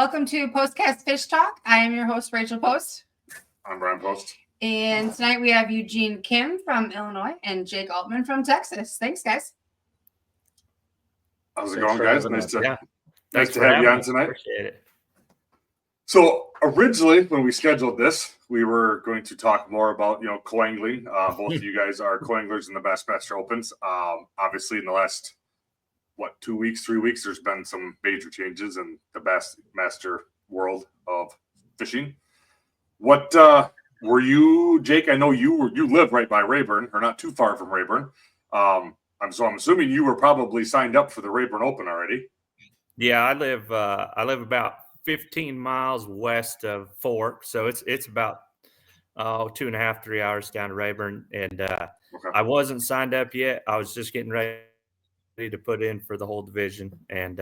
welcome to Postcast Fish Talk. I am your host, Rachel Post. I'm Brian Post. And tonight we have Eugene Kim from Illinois and Jake Altman from Texas. Thanks, guys. How's it going, guys? Nice to Thanks have you on tonight. Appreciate it. So originally, when we scheduled this, we were going to talk more about co-angling. Both of you guys are co-anglers in the Bassmaster Opens. Obviously, in the last 3 weeks, there's been some major changes in the Bassmaster world of fishing. What were you, Jake? I know you live right by Rayburn, or not too far from Rayburn. I'm assuming you were probably signed up for the Rayburn Open already. Yeah, I live about 15 miles west of Fork, so it's about 2.5, 3 hours down to Rayburn, and Okay. I wasn't signed up yet. I was just getting ready to put in for the whole division, and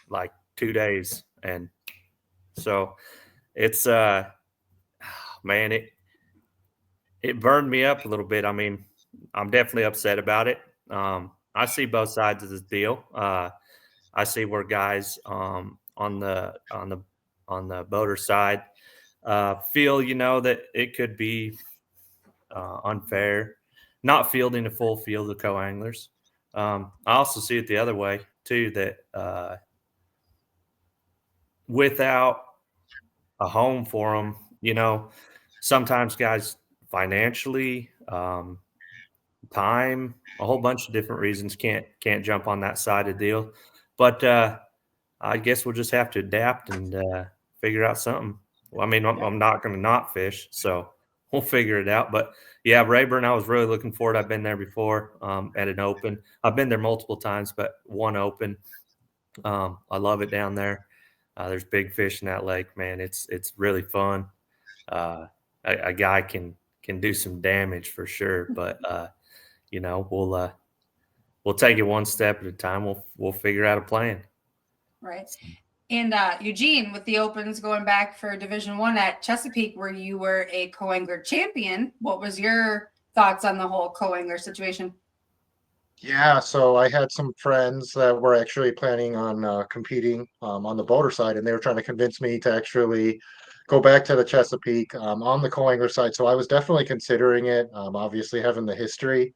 like 2 days, and so it's man, it burned me up a little bit. I mean, I'm definitely upset about it. I see both sides of this deal. I see where guys on the boater side feel that it could be unfair, not fielding a full field of co-anglers. I also see it the other way too, that without a home for them, sometimes guys financially, time, a whole bunch of different reasons can't jump on that side of the deal. But I guess we'll just have to adapt and figure out something. Well, I mean, I'm not going to not fish, so we'll figure it out. But yeah, Rayburn, I was really looking forward. I've been there before at an open. I've been there multiple times, but one open. I love it down there. There's big fish in that lake, man. It's really fun. A guy can do some damage for sure, but we'll take it one step at a time. We'll figure out a plan. Right. And Eugene, with the Opens going back for Division I at Chesapeake, where you were a co-angler champion, what was your thoughts on the whole co-angler situation? Yeah, so I had some friends that were actually planning on competing on the boater side, and they were trying to convince me to actually go back to the Chesapeake on the co-angler side. So I was definitely considering it, obviously having the history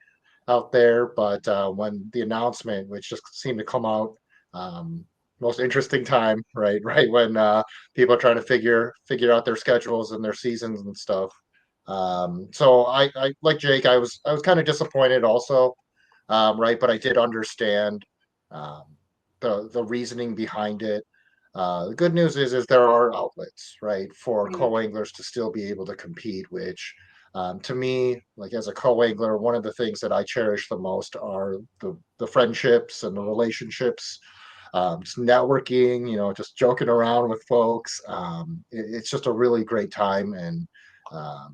out there, but when the announcement, which just seemed to come out most interesting time, right when people are trying to figure out their schedules and their seasons and stuff. So I like Jake, I was kind of disappointed also. Right, but I did understand the reasoning behind it. The good news is there are outlets, right, for co-anglers to still be able to compete, which to me, like as a co-angler, one of the things that I cherish the most are the friendships and the relationships, just networking, just joking around with folks. It's just a really great time, and I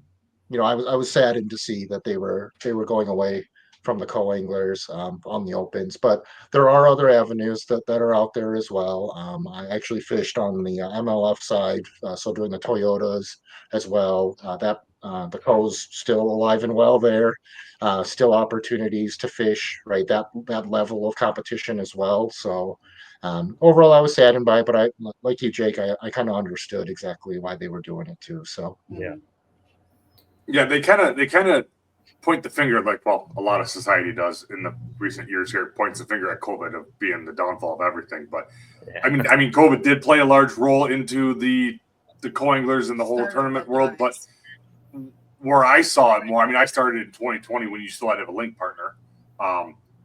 was saddened to see that they were going away from the co-anglers on the opens, but there are other avenues that are out there as well. I actually fished on the MLF side, so doing the Toyotas as well. The co's still alive and well there. Still opportunities to fish, right? That level of competition as well. So overall, I was saddened by it, but I, like you, Jake, I kind of understood exactly why they were doing it too. So yeah, they kind of point the finger, like, well, a lot of society does in the recent years here, points the finger at COVID of being the downfall of everything. But I mean, COVID did play a large role into the co-anglers and the whole tournament world. But where I saw it more, I mean, I started in 2020 when you still had to have a link partner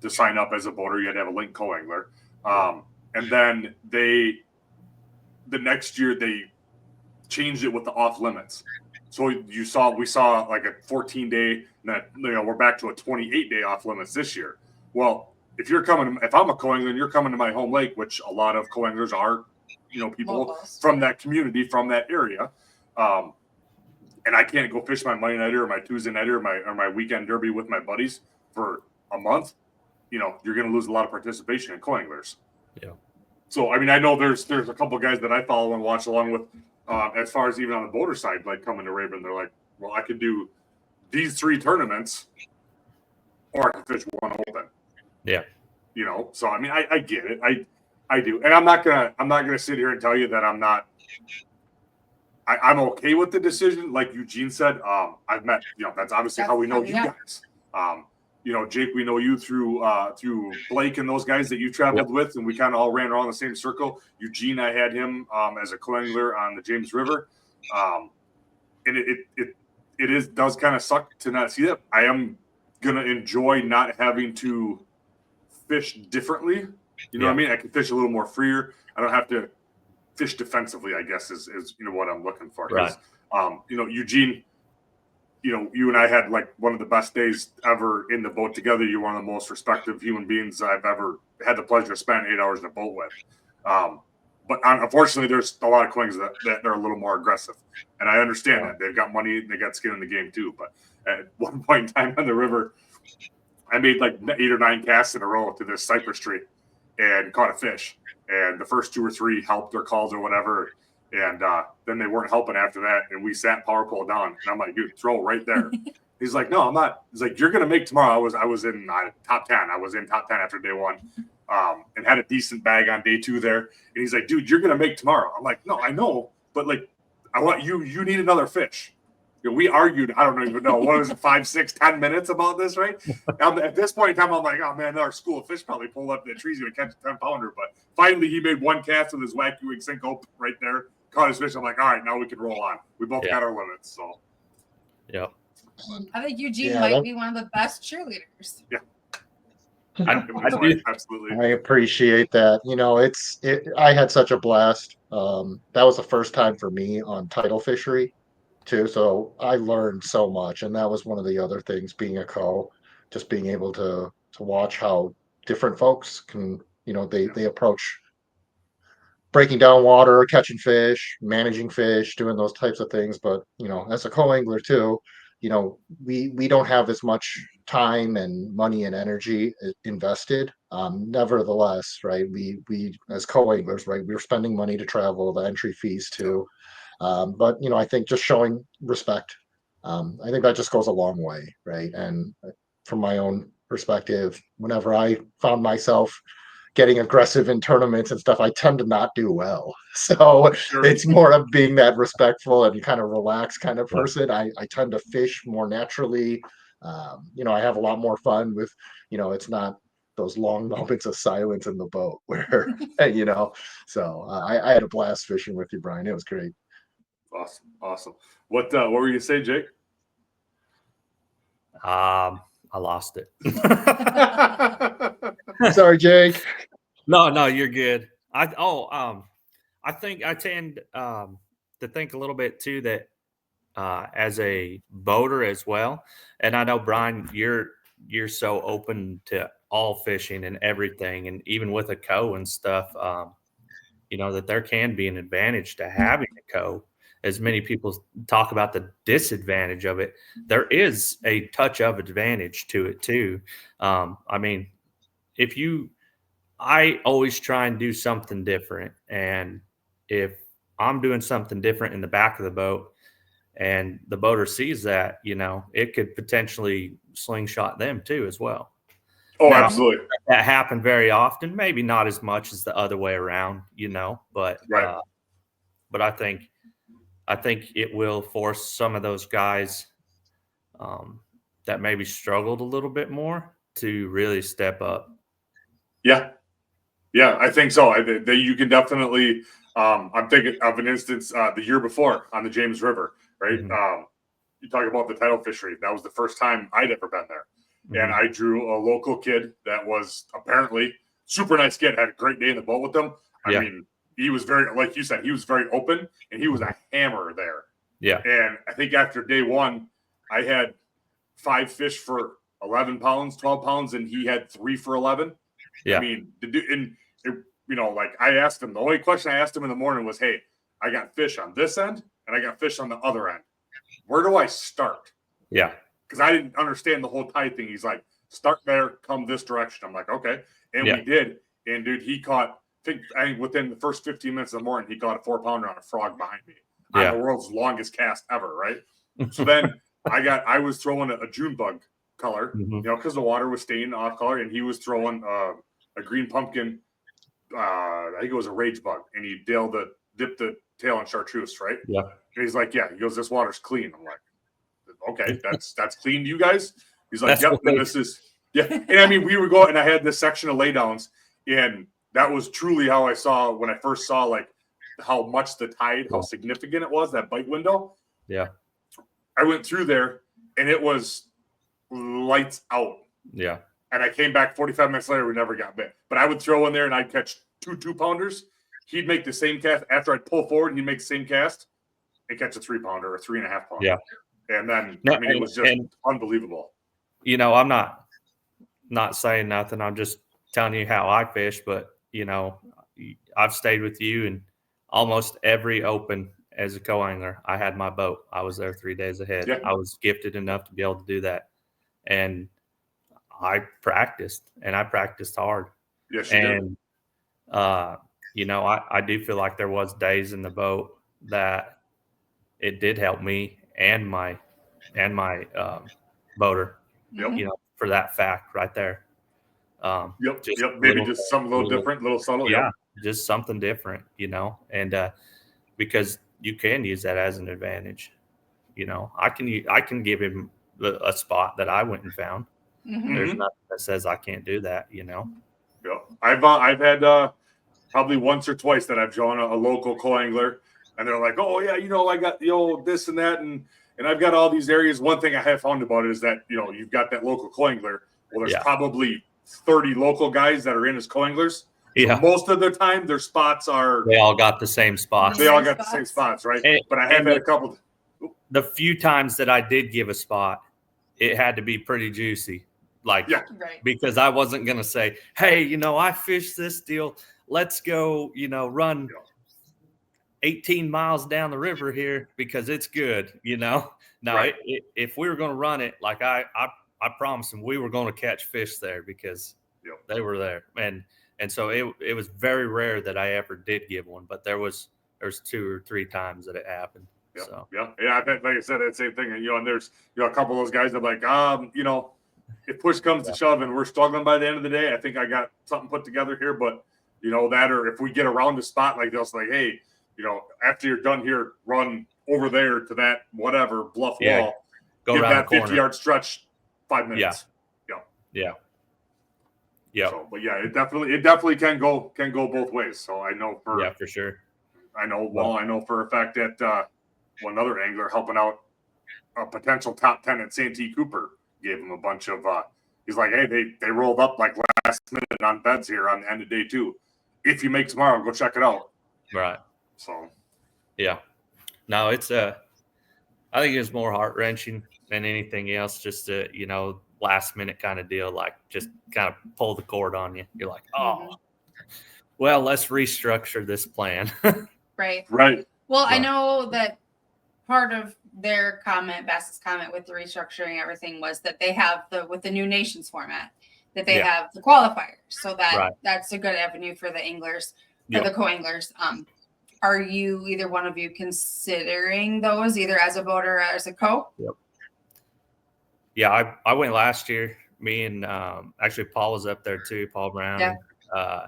to sign up as a boater. You had to have a link co-angler, and then the next year they changed it with the off limits. So we saw like a 14-day, that we're back to a 28-day off limits this year. Well, if I'm a co-angler and you're coming to my home lake, which a lot of co-anglers are, people locals from that community, from that area, and I can't go fish my Monday nighter or my Tuesday nighter or my weekend derby with my buddies for a month, you're going to lose a lot of participation in co-anglers. Yeah. So I mean, I know there's a couple of guys that I follow and watch along with. As far as even on the boater side, like coming to Rayburn, they're like, well, I could do these 3 tournaments or I could fish one open. Yeah. So I mean, I get it. I do, and I'm not gonna sit here and tell you that I'm not. I'm okay with the decision, like Eugene said. I've met, that's obviously how we know you guys. Jake, we know you through Blake and those guys that you traveled with, and we kind of all ran around the same circle. Eugene, I had him as a co-angler on the James River, and it does kind of suck to not see that. I am gonna enjoy not having to fish differently. You know what I mean? I can fish a little more freer. I don't have to fish defensively, I guess is what I'm looking for. Right. Eugene, you and I had like one of the best days ever in the boat together. You're one of the most respectful human beings I've ever had the pleasure to spend 8 hours in a boat with. But unfortunately, there's a lot of queens that are a little more aggressive, and I understand that they've got money, they got skin in the game too. But at one point in time on the river, I made like 8 or 9 casts in a row to this cypress tree and caught a fish. And the first 2 or 3 helped their calls or whatever. And then they weren't helping after that. And we sat power pole down. And I'm like, dude, throw right there. He's like, no, I'm not. He's like, you're going to make tomorrow. I was in top 10. I was in top 10 after day 1 and had a decent bag on day 2 there. And he's like, dude, you're going to make tomorrow. I'm like, no, I know. But like, I want you need another fish. We argued, I don't even know, what was it, 5, 6, 10 minutes about this, right? At this point in time, I'm like, oh, man, our school of fish probably pulled up the tree's going to catch a 10-pounder. But finally, he made 1 cast with his wacky wing Cinco right there, caught his fish. I'm like, all right, now we can roll on. We both got our limits. So, yeah. I think Eugene might be one of the best cheerleaders. Yeah. Absolutely. I appreciate that. I had such a blast. That was the first time for me on tidal fishery too. So I learned so much. And that was one of the other things being a just being able to watch how different folks can, they approach breaking down water, catching fish, managing fish, doing those types of things. But, as a co-angler too, we don't have as much time and money and energy invested. Nevertheless, right, we as co-anglers, right, we're spending money to travel, the entry fees too. But I think just showing respect, I think that just goes a long way, right? And from my own perspective, whenever I found myself getting aggressive in tournaments and stuff, I tend to not do well. So it's more of being that respectful and kind of relaxed kind of person. I tend to fish more naturally. I have a lot more fun with, it's not those long moments of silence in the boat where, so I had a blast fishing with you, Brian. It was great. Awesome. What were you gonna say, Jake? I lost it. Sorry, Jake. No, you're good. I think I tend to think a little bit too that as a boater as well, and I know Brian, you're so open to all fishing and everything, and even with a co and stuff, that there can be an advantage to having a co. As many people talk about the disadvantage of it, there is a touch of advantage to it too. I always try and do something different. And if I'm doing something different in the back of the boat and the boater sees that, it could potentially slingshot them too as well. Oh, now, absolutely. That happened very often, maybe not as much as the other way around, but right. But I think it will force some of those guys that maybe struggled a little bit more to really step up. Yeah, I think so. You can definitely. I'm thinking of an instance the year before on the James River, right? Mm-hmm. You talk about the tidal fishery. That was the first time I'd ever been there, and I drew a local kid that was apparently super nice kid. Had a great day in the boat with them. I mean, he was very, like you said, he was very open, and he was a hammer there. Yeah. And I think after day 1, I had 5 fish for 11 pounds, 12 pounds, and he had 3 for 11. Yeah. I mean, I asked him, the only question I asked him in the morning was, hey, I got fish on this end and I got fish on the other end. Where do I start? Yeah. Because I didn't understand the whole tide thing. He's like, start there, come this direction. I'm like, okay. And we did. And dude, he caught, I think within the first 15 minutes of the morning, he caught a 4-pounder on a frog behind me on the world's longest cast ever. Right. So then I was throwing a June bug color, because the water was staying off color, and he was throwing a green pumpkin I think it was a rage bug, and he dipped the tail in chartreuse, right? Yeah. And he's like, yeah. He goes, this water's clean. I'm like, okay, that's clean to you guys. He's like, That's yep. great. And this is And I mean, we were going, and I had this section of laydowns, and that was truly how I saw when I first saw like how much the tide, how significant it was, that bite window. Yeah. I went through there, and it was lights out. Yeah. And I came back 45 minutes later, we never got bit. But I would throw in there, and I'd catch 2-pounders. He'd make the same cast after I'd pull forward, and he'd make the same cast and catch a 3-pounder or 3.5-pounder. Yeah. And then, No, I mean, it was just unbelievable. You know, I'm not saying nothing. I'm just telling you how I fish. But, you know, I've stayed with you, and almost every open as a co-angler, I had my boat. I was there 3 days ahead. Yeah. I was gifted enough to be able to do that. And I practiced, and I practiced hard. Yes, you did. And, you know, I do feel like there was days in the boat that it did help me and my boater, Yep. you know, for that fact right there. Yep. Maybe just something a little different, a little subtle. Yeah. Yep. Just something different, you know, and because you can use that as an advantage. You know, I can give him a spot that I went and found. Mm-hmm. There's nothing that says I can't do that, you know. Yeah, I've had probably once or twice that I've drawn a local co-angler, and they're like, oh yeah, you know, I got this and that, and I've got all these areas. One thing I have found about it is that you've got that local co-angler. Well, there's probably 30 local guys that are in as co-anglers. Yeah. So most of the time, their spots are. They all got the same spots. They all got the same spots, right? But I have had a couple. The few times that I did give a spot, it had to be pretty juicy. Like, right. Because I wasn't going to say, hey, you know, I fished this deal. Let's go, run 18 miles down the river here because it's good, No, Right. if we were going to run it, like I promised them we were going to catch fish there because they were there. And so it was very rare that I ever did give one, but there's 2 or 3 times that it happened. Yeah. So. Yeah. I bet, like I said, that same thing. And there's a couple of those guys that are like, if push comes to shove and we're struggling by the end of the day, I think I got something put together here. But that, or if we get around a spot like this, like, hey, after you're done here, run over there to that whatever bluff wall, go give around that 50-yard stretch 5 minutes. Yeah. So, but yeah, it definitely can go both ways. So I know for sure. I know for a fact that one other angler helping out a potential top 10 at Santee Cooper gave him a bunch of he's like, hey, they rolled up like last minute on beds here on the end of day 2. If you make tomorrow, go check it out. Right. So no, it's I think it's more heart-wrenching than anything else, just a last minute kind of deal, like just kind of pull the cord on you. You're like, oh, well, let's restructure this plan. Right. Well, I know that part of their comment, Bass's comment with the restructuring everything, was that they have with the new nations format, that they have the qualifiers. So that's a good avenue for the anglers, for the co-anglers. Are you, either one of you, considering those either as a boater or as a co? Yep. Yeah, I went last year. Me and actually Paul was up there too, Paul Brown. Yeah.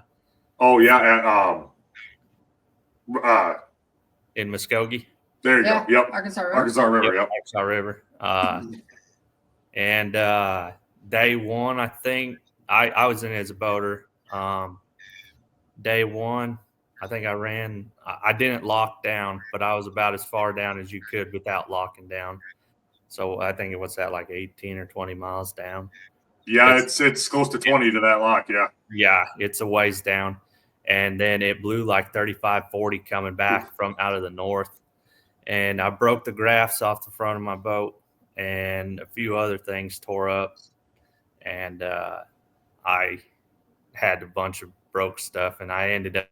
In Muskogee. There you go. Yep. Arkansas River. Arkansas River. And day 1, I think I was in as a boater. Day 1, I think I ran. I didn't lock down, but I was about as far down as you could without locking down. So I think it was at like 18 or 20 miles down. Yeah, it's close to 20 to that lock. Yeah. Yeah, it's a ways down. And then it blew like 35, 40 coming back from out of the north. And I broke the graphs off the front of my boat, and a few other things tore up. And I had a bunch of broke stuff, and I ended up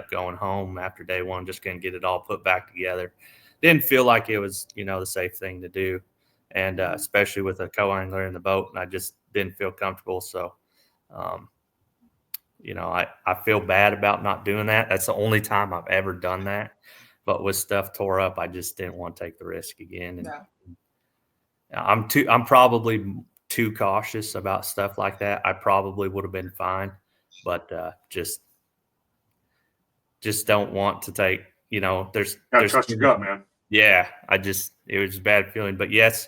going home after day 1, just couldn't get it all put back together. Didn't feel like it was, the safe thing to do. And especially with a co-angler in the boat, and I just didn't feel comfortable. So, I feel bad about not doing that. That's the only time I've ever done that. But with stuff tore up, I just didn't want to take the risk again. And I'm probably too cautious about stuff like that. I probably would have been fine, but just just don't want to take, there's trust your gut, man. Yeah, it was a bad feeling. But yes,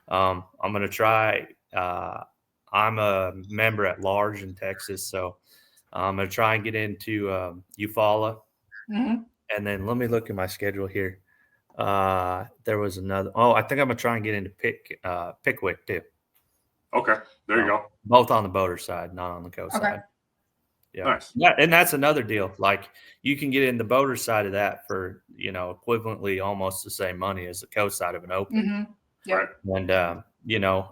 I'm going to try. I'm a member at large in Texas, so I'm going to try and get into Eufaula. Mm-hmm. And then let me look at my schedule here. There was another. Oh, I think I'm going to try and get into Pickwick too. Okay, there you go. Both on the boater side, not on the coast side. Yeah. Nice. Yeah, and that's another deal. Like you can get in the boater side of that for, equivalently almost the same money as the coast side of an open. Mm-hmm. Yep. Right. And,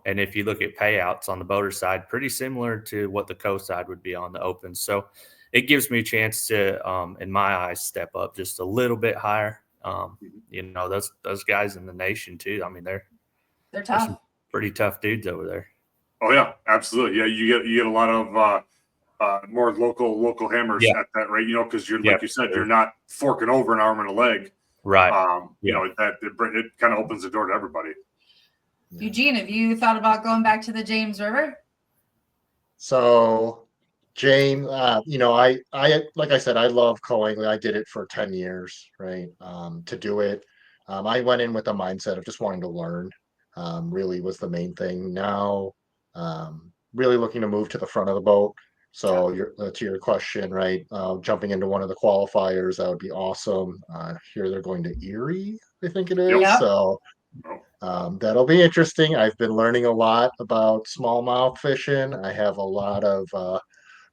and if you look at payouts on the boater side, pretty similar to what the coast side would be on the open. So it gives me a chance to, in my eyes, step up just a little bit higher. Those guys in the nation too. I mean, they're tough. Pretty tough dudes over there. Oh yeah, absolutely. Yeah, you get a lot of more local hammers at that rate, because you're like you said, you're not forking over an arm and a leg, right? That it kind of opens the door to everybody. Eugene, have you thought about going back to the James River? So, James, I like I said, I love culling. I did it for 10 years, right? To do it, I went in with a mindset of just wanting to learn. Really was the main thing. Now, really looking to move to the front of the boat. So to your question, right? Jumping into one of the qualifiers, that would be awesome. Here they're going to Erie, I think it is. Yep. So that'll be interesting. I've been learning a lot about smallmouth fishing. I have a lot of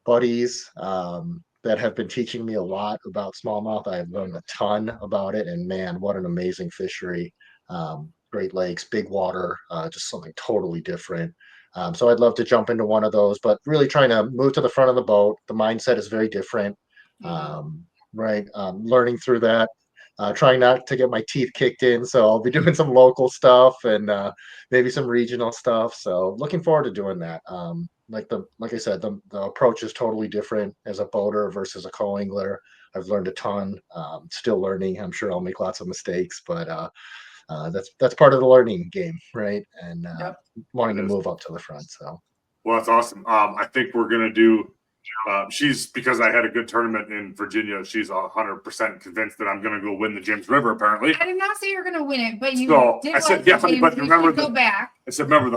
buddies that have been teaching me a lot about smallmouth. I have learned a ton about it, and man, what an amazing fishery. Great Lakes, big water, just something totally different. So I'd love to jump into one of those, but really trying to move to the front of the boat. The mindset is very different, right? Learning through that, trying not to get my teeth kicked in. So I'll be doing some local stuff and maybe some regional stuff. So looking forward to doing that. Like I said, the approach is totally different as a boater versus a co-angler. I've learned a ton. Still learning. I'm sure I'll make lots of mistakes, but that's part of the learning game, right? And wanting to move up to the front. So, well, that's awesome. I think we're gonna do. Because I had a good tournament in Virginia. She's 100% convinced that I'm gonna go win the James River. Apparently, I did not say you were gonna win it, but you did. I said, but remember go back. I said, remember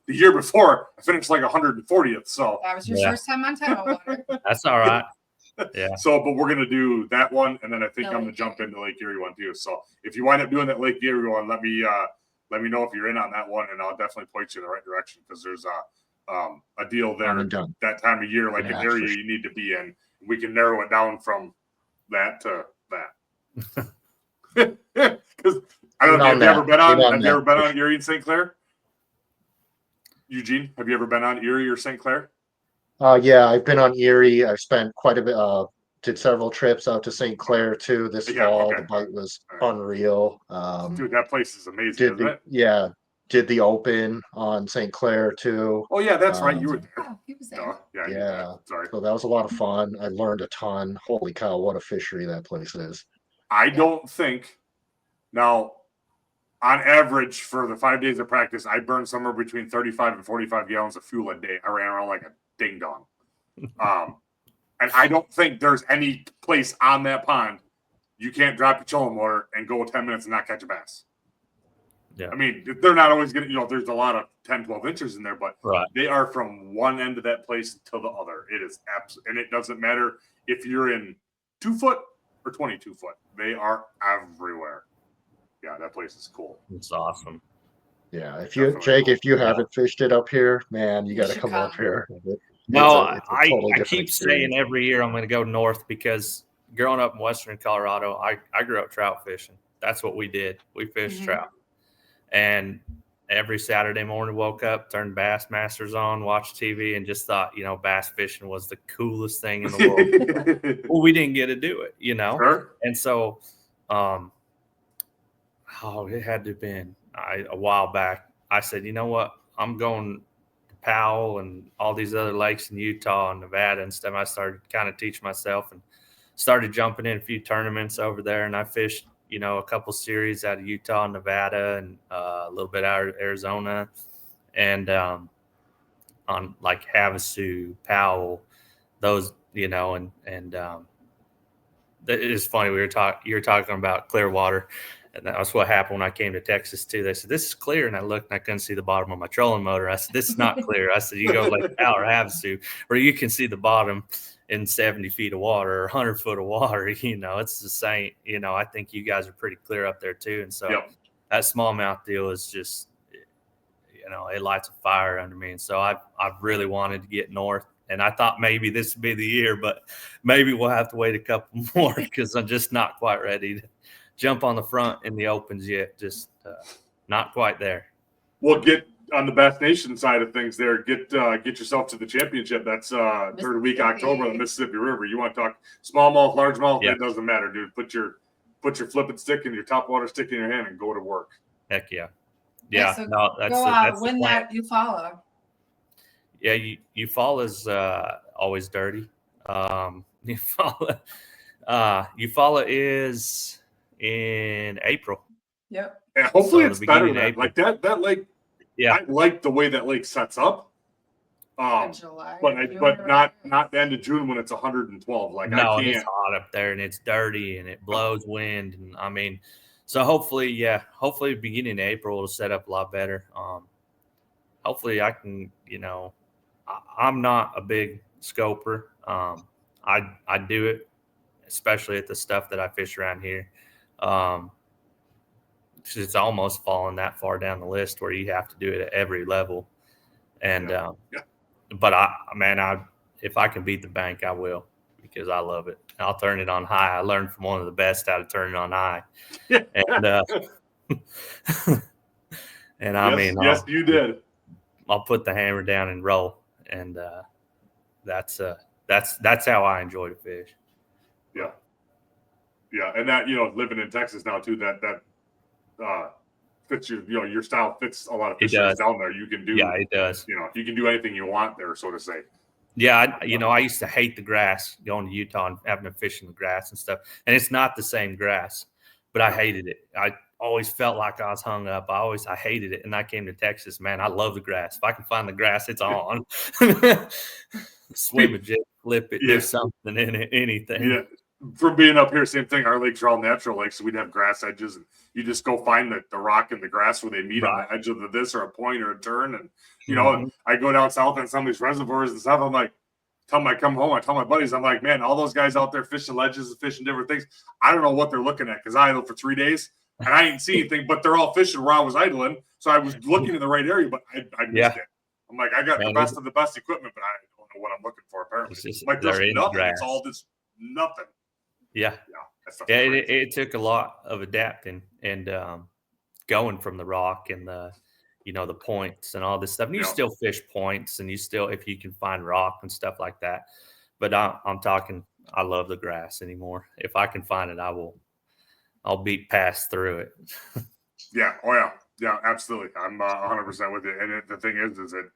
the year before I finished like 140th. So that was your first time on title water. That's all right. Yeah. So, but we're gonna do that one, and then I think I'm gonna jump into Lake Erie one too. So, if you wind up doing that Lake Erie one, let me know if you're in on that one, and I'll definitely point you in the right direction because there's a deal there that time of year, like an area you need to be in. We can narrow it down from that to that. Because I don't know. Have you ever been on Erie and St. Clair? Eugene, have you ever been on Erie or St. Clair? Yeah, I've been on Erie. I've spent quite a bit. Did several trips out to St. Clair too this fall. Okay. The bite was unreal. Dude, that place is amazing, isn't it? Yeah, did the Open on St. Clair too. Oh yeah, that's right. You were there. Oh, he was there. Yeah. Sorry. So that was a lot of fun. I learned a ton. Holy cow, what a fishery that place is. I don't think now. On average, for the 5 days of practice, I burned somewhere between 35 and 45 gallons of fuel a day. I ran around like a ding dong. And I don't think there's any place on that pond you can't drop your trolling motor and go 10 minutes and not catch a bass. Yeah. I mean, they're not always going to, there's a lot of 10, 12 inches in there, but they are from one end of that place to the other. It is absolutely, and it doesn't matter if you're in 2 foot or 22 foot. They are everywhere. Yeah, that place is cool. It's awesome. Yeah, if you haven't fished it up here, man, you got to come up here. I keep saying every year I'm going to go north because growing up in Western Colorado, I grew up trout fishing. That's what we did. We fished trout. And every Saturday morning, woke up, turned Bassmasters on, watched TV, and just thought, bass fishing was the coolest thing in the world. Well, we didn't get to do it, Sure. And so, it had to have been a while back. I said, you know what? I'm going to Powell and all these other lakes in Utah and Nevada and stuff. I started kind of teaching myself and started jumping in a few tournaments over there. And I fished, a couple series out of Utah and Nevada and a little bit out of Arizona and on like Havasu, Powell, those, and it is funny. You were talking about clear water, and that's what happened when I came to Texas too. They said, "This is clear," and I looked and I couldn't see the bottom of my trolling motor. I said, "This is not clear." I said, "You go like Al or Havasu, where you can see the bottom in 70 feet of water or 100 foot of water." It's the same. I think you guys are pretty clear up there too, and so that smallmouth deal is just, it lights a fire under me. And so I've really wanted to get north. And I thought maybe this would be the year, but maybe we'll have to wait a couple more because I'm just not quite ready to jump on the front in the opens yet. Just not quite there. Well, get on the Bass Nation side of things there. Get yourself to the championship. That's third week October on the Mississippi River. You want to talk smallmouth, largemouth? It doesn't matter, dude. Put your flipping stick and your topwater stick in your hand and go to work. Heck yeah. Yeah, so go out, win that Eufaula. Yeah, Eufaula is always dirty. Eufaula is in April. Yep. And hopefully it's better than that. Like that lake. Yeah, I like the way that lake sets up. July, but not the end of June when it's 112. Like no, I can't. It's hot up there and it's dirty and it blows wind, and so hopefully beginning of April it'll set up a lot better. Hopefully I can, I'm not a big scoper. I do it, especially at the stuff that I fish around here. It's almost fallen that far down the list where you have to do it at every level. And but if I can beat the bank, I will, because I love it. I'll turn it on high. I learned from one of the best how to turn it on high. And yes, you did. I'll put the hammer down and roll, and that's how I enjoy to fish. Yeah, and that living in Texas now too, that fits your style fits a lot of fishers down there. You can do it does. You can do anything you want there, so to say. Yeah, I used to hate the grass, going to Utah and having to fish in the grass and stuff. And it's not the same grass, but I hated it. I always felt like I was hung up. I hated it. And I came to Texas, man, I love the grass. If I can find the grass, it's on. Swim a jig, flip it, do something in it, anything. Yeah. From being up here, same thing. Our lakes are all natural lakes, so we'd have grass edges, and you just go find the rock and the grass where they meet on the edge of this or a point or a turn. And I go down south on some of these reservoirs and stuff. I'm like, I come home, I tell my buddies, I'm like, man, all those guys out there fishing ledges and fishing different things, I don't know what they're looking at, because I idled for 3 days and I ain't see anything, but they're all fishing where I was idling, so I was looking in the right area, but I missed it. I'm like, I got the best of the best equipment, but I don't know what I'm looking for. Apparently, like there's nothing. It's all this nothing. Yeah. It took a lot of adapting and going from the rock and the points and all this stuff. And you still fish points, and you still, if you can find rock and stuff like that. But I'm talking, I love the grass anymore. If I can find it, I'll beat past through it. Yeah. Oh yeah. Yeah, absolutely. I'm 100% with you. And the thing is that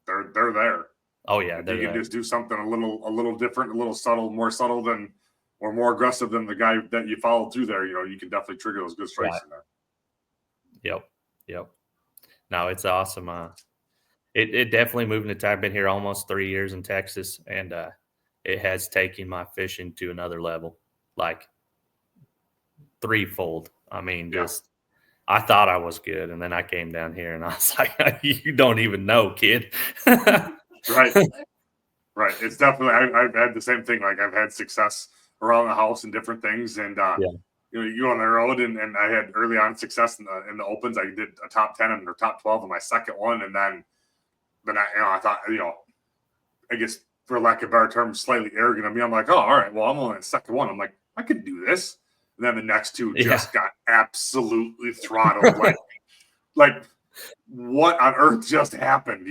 they're there. Oh yeah. You can just do something a little different, a little subtle, more subtle than, or more aggressive than the guy that you followed through there. You can definitely trigger those good strikes in there. Yep. No, it's awesome. It definitely moved into time. I've been here almost 3 years in Texas, and it has taken my fishing to another level, like threefold. I thought I was good, and then I came down here, and I was like, you don't even know, kid. Right. It's definitely, I've had the same thing. Like, I've had success around the house and different things, and you on the road, and I had early on success in the opens. I did a top 10 and or top 12 in my second one, and then I thought, I guess for lack of a better term, slightly arrogant of me. I'm like, oh, all right, well, I'm only in the second one. I'm like, I could do this. And then the next two just got absolutely throttled. like what on earth just happened?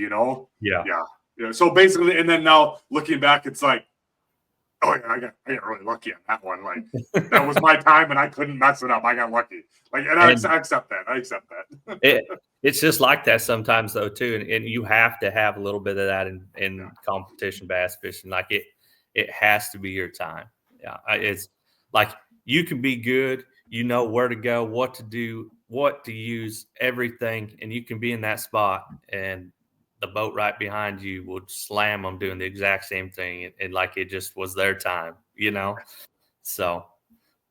Yeah. So basically, and then now looking back, it's like, oh yeah, I got really lucky on that one. Like, that was my time, and I couldn't mess it up. I got lucky. Like, and I accept that. It's just like that sometimes, though, too. And you have to have a little bit of that in competition bass fishing. Like, it has to be your time. Yeah, it's like you can be good. You know where to go, what to do, what to use, everything, and you can be in that spot, and the boat right behind you would slam them doing the exact same thing, and like it just was their time, So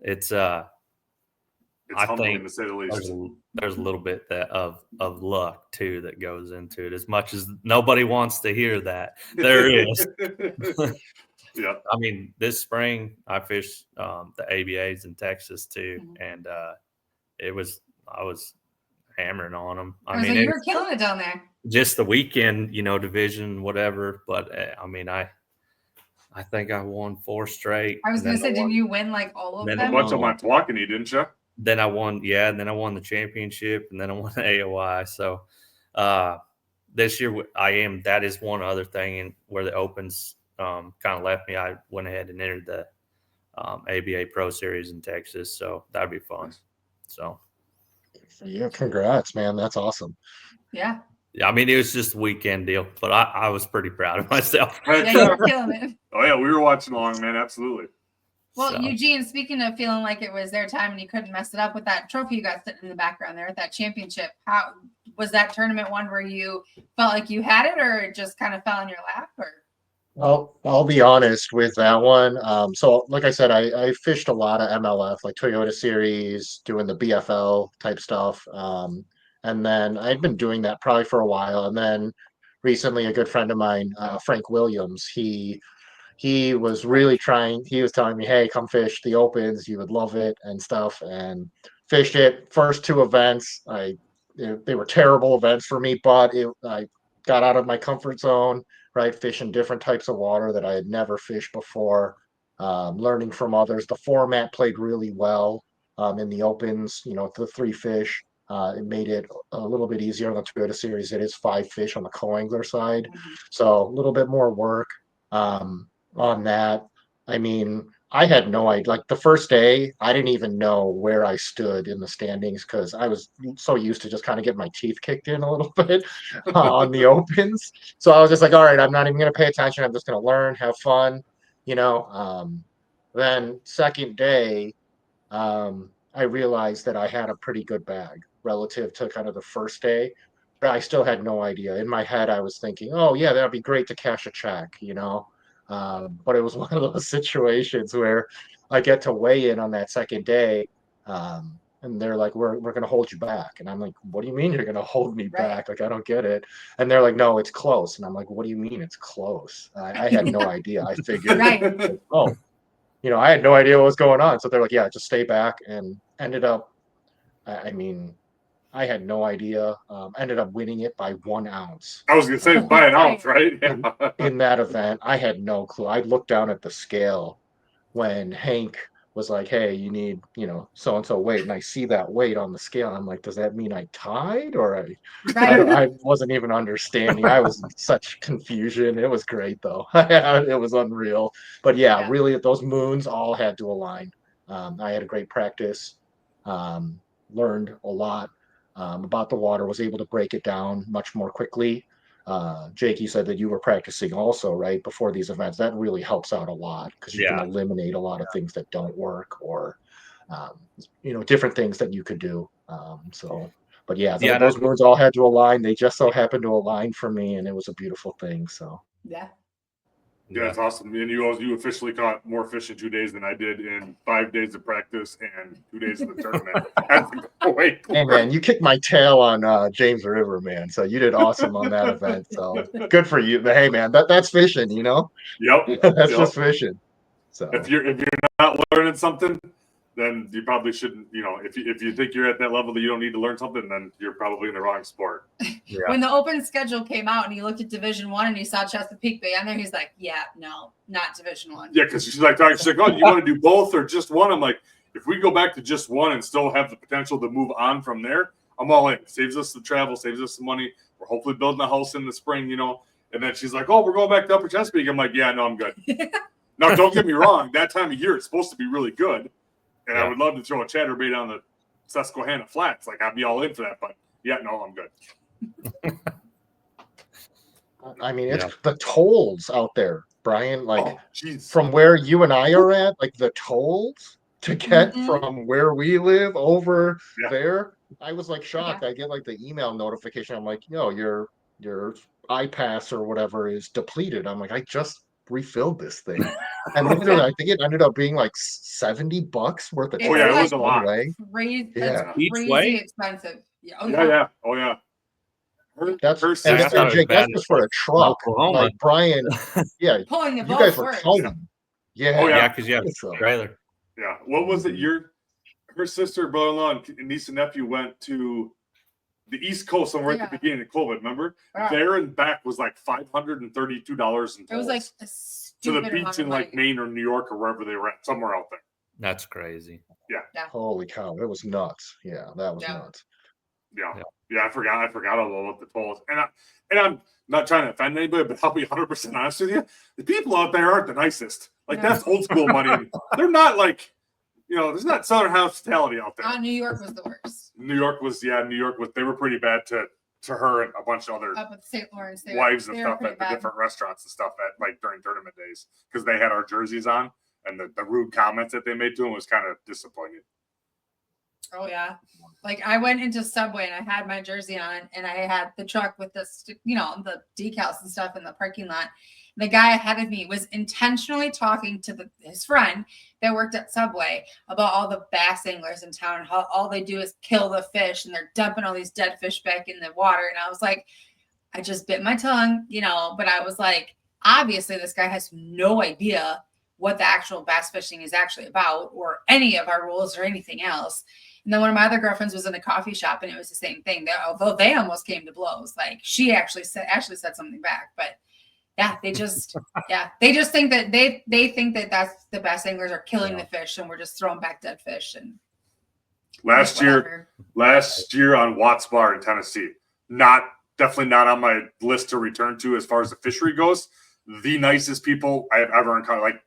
it's It's I humbling think to say the least. there's a little bit of luck too that goes into it. As much as nobody wants to hear that, there is. Yeah. I mean, this spring I fished the ABAs in Texas too, and I was hammering on them. I mean, you were killing it down there. Just the weekend, division, whatever. But I mean, I think I won 4 straight. I was going to say, didn't you win like all of them? A bunch of my Milwaukee, didn't you? Then I won, and then I won the championship, and then I won the AOI. So this year that is one other thing where the Opens kind of left me. I went ahead and entered the ABA Pro Series in Texas, so that'd be fun. So yeah, congrats, man. That's awesome. Yeah. Yeah, I mean, it was just a weekend deal, but I was pretty proud of myself. Yeah, you were killing it. Oh, yeah, we were watching along, man. Absolutely. Well, Eugene, speaking of feeling like it was their time and you couldn't mess it up with that trophy you got sitting in the background there at that championship, how was that tournament one where you felt like you had it or it just kind of fell in your lap? Or? Well, I'll be honest with that one. So like I said, I fished a lot of MLF, like Toyota Series, doing the BFL type stuff. And then I'd been doing that probably for a while. And then recently a good friend of mine, Frank Williams, he was really trying, he was telling me, hey, come fish the Opens, you would love it and stuff. And fished it. First 2 events, they were terrible events for me, but I got out of my comfort zone, right? Fishing different types of water that I had never fished before, learning from others. The format played really well in the Opens, the 3 fish. It made it a little bit easier on the Toyota Series. It is 5 fish on the co-angler side. So a little bit more work on that. I mean, I had no idea. Like the first day, I didn't even know where I stood in the standings because I was so used to just kind of getting my teeth kicked in a little bit on the Opens. So I was just like, all right, I'm not even going to pay attention. I'm just going to learn, have fun, Then second day, I realized that I had a pretty good bag relative to kind of the first day. But I still had no idea. In my head, I was thinking, oh, yeah, that'd be great to cash a check, But it was one of those situations where I get to weigh in on that second day, and they're like, we're going to hold you back. And I'm like, what do you mean you're going to hold me back? Like, I don't get it. And they're like, no, it's close. And I'm like, what do you mean it's close? I had no idea. I figured, oh, I had no idea what was going on. So they're like, yeah, just stay back. And ended up, I had no idea. Ended up winning it by 1 ounce. I was going to say by an ounce, right? In that event, I had no clue. I looked down at the scale when Hank was like, hey, you need, so-and-so weight. And I see that weight on the scale. And I'm like, does that mean I tied? Or I wasn't even understanding. I was in such confusion. It was great, though. It was unreal. But yeah, really, those moons all had to align. I had a great practice, learned a lot about the water, was able to break it down much more quickly. Jake, you said that you were practicing also, right, before these events. That really helps out a lot because you can eliminate a lot of things that don't work or, different things that you could do. But those moons all had to align. They just so happened to align for me, and it was a beautiful thing. So yeah, it's awesome. And you officially caught more fish in 2 days than I did in 5 days of practice and 2 days of the tournament. Hey man, you kicked my tail on James River, man. So you did awesome on that event. So good for you. But hey, man, that's fishing, Yep. That's just fishing. So if you're not learning something, then you probably shouldn't. If you think you're at that level that you don't need to learn something, then you're probably in the wrong sport. Yeah. When the Open schedule came out and he looked at Division 1 and he saw Chesapeake Bay on there, he's like, "Yeah, no, not Division 1." Yeah, because she's like, "Oh, do you want to do both or just one?" I'm like, if we go back to just one and still have the potential to move on from there, I'm all in. Saves us the travel, saves us some money. We're hopefully building a house in the spring, And then she's like, "Oh, we're going back to Upper Chesapeake." I'm like, "Yeah, no, I'm good." Now, don't get me wrong. That time of year, it's supposed to be really good. And I would love to throw a chatterbait on the Susquehanna Flats. Like, I'd be all in for that. But, yeah, no, I'm good. I mean, it's the tolls out there, Brian. Like, from from where you and I are at, like the tolls to get from where we live over there, I was like shocked. I get like the email notification. I'm like, your iPass or whatever is depleted. I'm like, I just refilled this thing. And literally, I think it ended up being like $70 worth of It Oh, yeah, it tickets was a one lot. way. Crazy, Yeah. Each crazy way? expensive. Yeah, oh, Yeah. Oh, yeah. That's Her and, Yeah, I then, sister, thought and it was Jake, that's bad just in, for a truck. Oklahoma. Like Brian, yeah, Pulling the you guys boat's were worse. towing. Yeah. Oh, Yeah, because you have the a truck. trailer. yeah. What was it? Her sister, brother-in-law, and niece and nephew went to the East Coast somewhere at the beginning of COVID. Remember, there and back was like $532 in tolls. It was like a to the stupid beach amount in of like money. Maine or New York or wherever they were at, somewhere out there. That's crazy. Holy cow, it was nuts. Yeah, that was nuts. Yeah. I forgot all about the tolls, and I'm not trying to offend anybody, but I'll be 100% honest with you. The people out there aren't the nicest. Like that's old school money. They're not like, there's not Southern hospitality out there. New York was the worst. New York was. They were pretty bad to her and a bunch of other Up at St. Lawrence, wives and stuff at the different restaurants and stuff at like during tournament days because they had our jerseys on, and the rude comments that they made to them was kind of disappointing. Oh yeah, like I went into Subway and I had my jersey on and I had the truck with the the decals and stuff in the parking lot. The guy ahead of me was intentionally talking to his friend that worked at Subway about all the bass anglers in town and how all they do is kill the fish and they're dumping all these dead fish back in the water. And I was like, I just bit my tongue, but I was like, obviously this guy has no idea what the actual bass fishing is actually about or any of our rules or anything else. And then one of my other girlfriends was in a coffee shop and it was the same thing. Although they almost came to blows, like she actually said something back, but yeah, they just think that they think that that's the best anglers are killing the fish and we're just throwing back dead fish. And last year on Watts Bar in Tennessee, definitely not on my list to return to as far as the fishery goes. The nicest people I have ever encountered. Like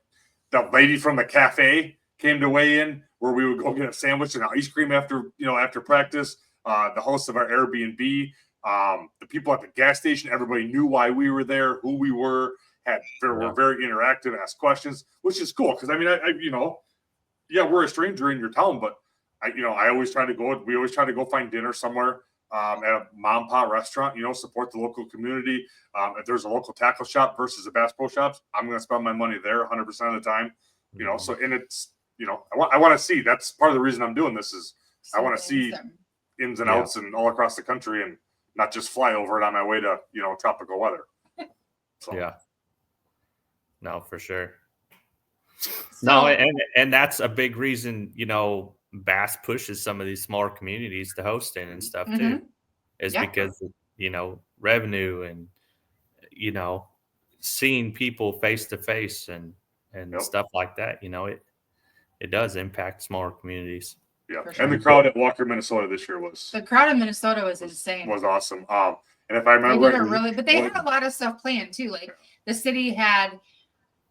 the lady from the cafe came to weigh in where we would go get a sandwich and ice cream after practice. The host of our Airbnb, the people at the gas station, everybody knew why we were there, who we were, were very interactive, asked questions, which is cool. Cause I mean, we're a stranger in your town, but we always try to go find dinner somewhere, at a mom and pop restaurant, support the local community. If there's a local tackle shop versus a Bass Pro Shops, I'm going to spend my money there 100% of the time, so, and it's, I want to see, that's part of the reason I'm doing this is I want to see ins and outs and all across the country and not just fly over it on my way to, tropical weather. So. Yeah. No, for sure. No, and that's a big reason, Bass pushes some of these smaller communities to host in and stuff too, is because, revenue and, seeing people face to face and stuff like that, it does impact smaller communities. Yeah, sure. And the crowd at Walker, Minnesota this year was insane. Was awesome. And if I remember, they had a lot of stuff planned too. Like the city had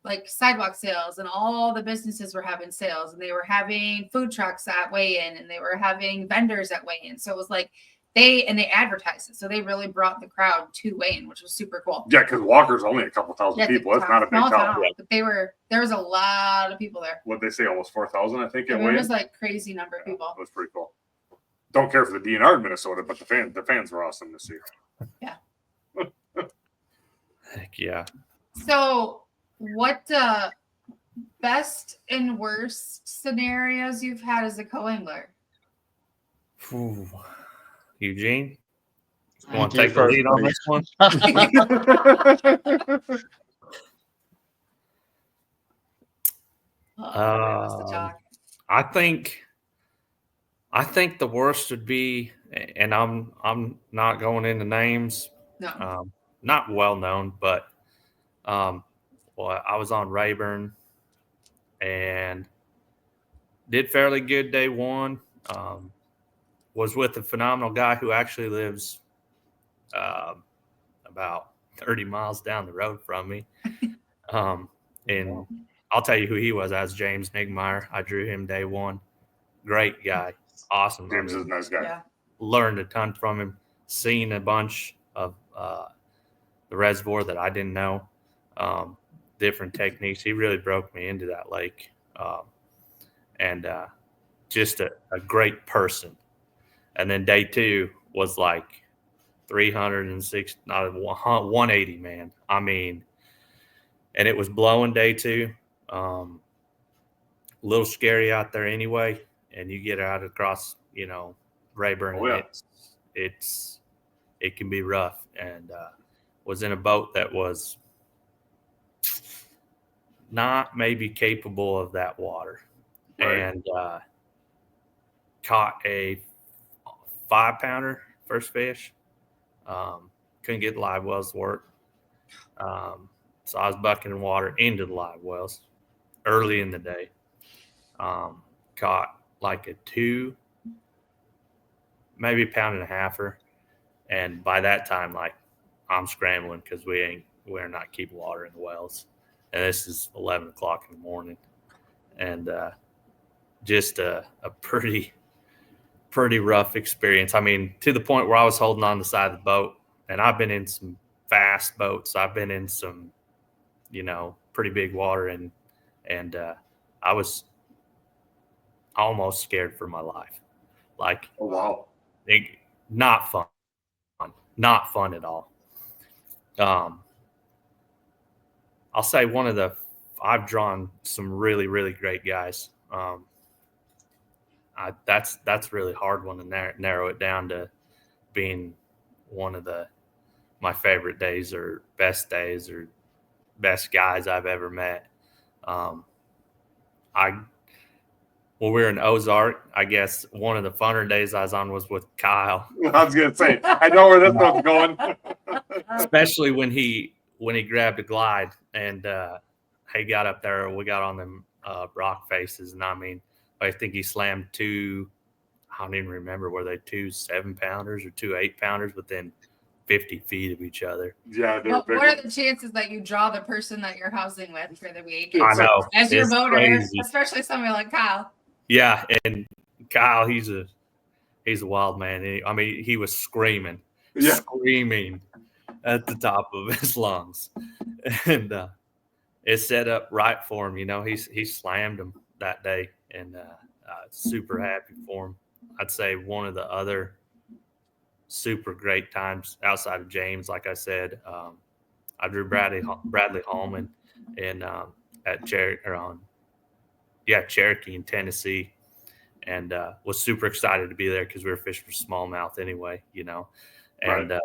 like sidewalk sales, and all the businesses were having sales, and they were having food trucks at weigh-in, and they were having vendors at weigh-in. So it was like they advertised it, so they really brought the crowd to weigh-in, which was super cool. Yeah, because Walker's only a couple thousand people. It's not a big town. But there was a lot of people there. What they say, almost 4,000, I think. It was like crazy number of people. It was pretty cool. Don't care for the DNR in Minnesota, but the fans were awesome to see. Yeah. Heck yeah. So, what best and worst scenarios you've had as a co-angler? Eugene, you want to take the lead on this one? I think the worst would be, and I'm not going into names. No. Not well known, but I was on Rayburn and did fairly good day one. Was with a phenomenal guy who actually lives about 30 miles down the road from me. And I'll tell you who he was. That was James Nigmeyer. I drew him day one. Great guy. Awesome. James is a nice guy. Yeah. Learned a ton from him. Seen a bunch of the reservoir that I didn't know. Different techniques. He really broke me into that lake. And just a great person. And then day two was like 306, not 180, man. I mean, and it was blowing day two. A little scary out there anyway, and you get out across, Rayburn, and it can be rough. And was in a boat that was not maybe capable of that water, and caught a 5-pounder first fish. Couldn't get the live wells to work. So I was bucking water into the live wells early in the day. Caught like a 2, maybe a 1.5-pounder. And by that time, like, I'm scrambling because we're not keeping water in the wells. And this is 11 o'clock in the morning. And just a pretty rough experience. I mean, to the point where I was holding on the side of the boat. And I've been in some fast boats. I've been in some, pretty big water. And I was almost scared for my life. Like, oh, wow. Not fun. Not fun at all. I'll say I've drawn some really, really great guys. That's really hard one to narrow it down to being one of my favorite days or best guys I've ever met. When we were in Ozark, I guess one of the funner days I was on was with Kyle. I was gonna say, I know where this one's going. Especially when he grabbed a glide and he got up there. We got on them rock faces, and I mean, I think he slammed 2. I don't even remember, were they 2 7-pounders or 2 8-pounders within 50 feet of each other. Yeah. What are the chances that you draw the person that you're housing with for the week? I know. As your boater, crazy. Especially somebody like Kyle. Yeah, and Kyle, he's a wild man. He was screaming at the top of his lungs, and it set up right for him. He slammed him that day, and super happy for him. I'd say one of the other super great times outside of James, like I said, I drew Bradley Hallman at Cherokee in Tennessee, and was super excited to be there because we were fishing for smallmouth anyway, and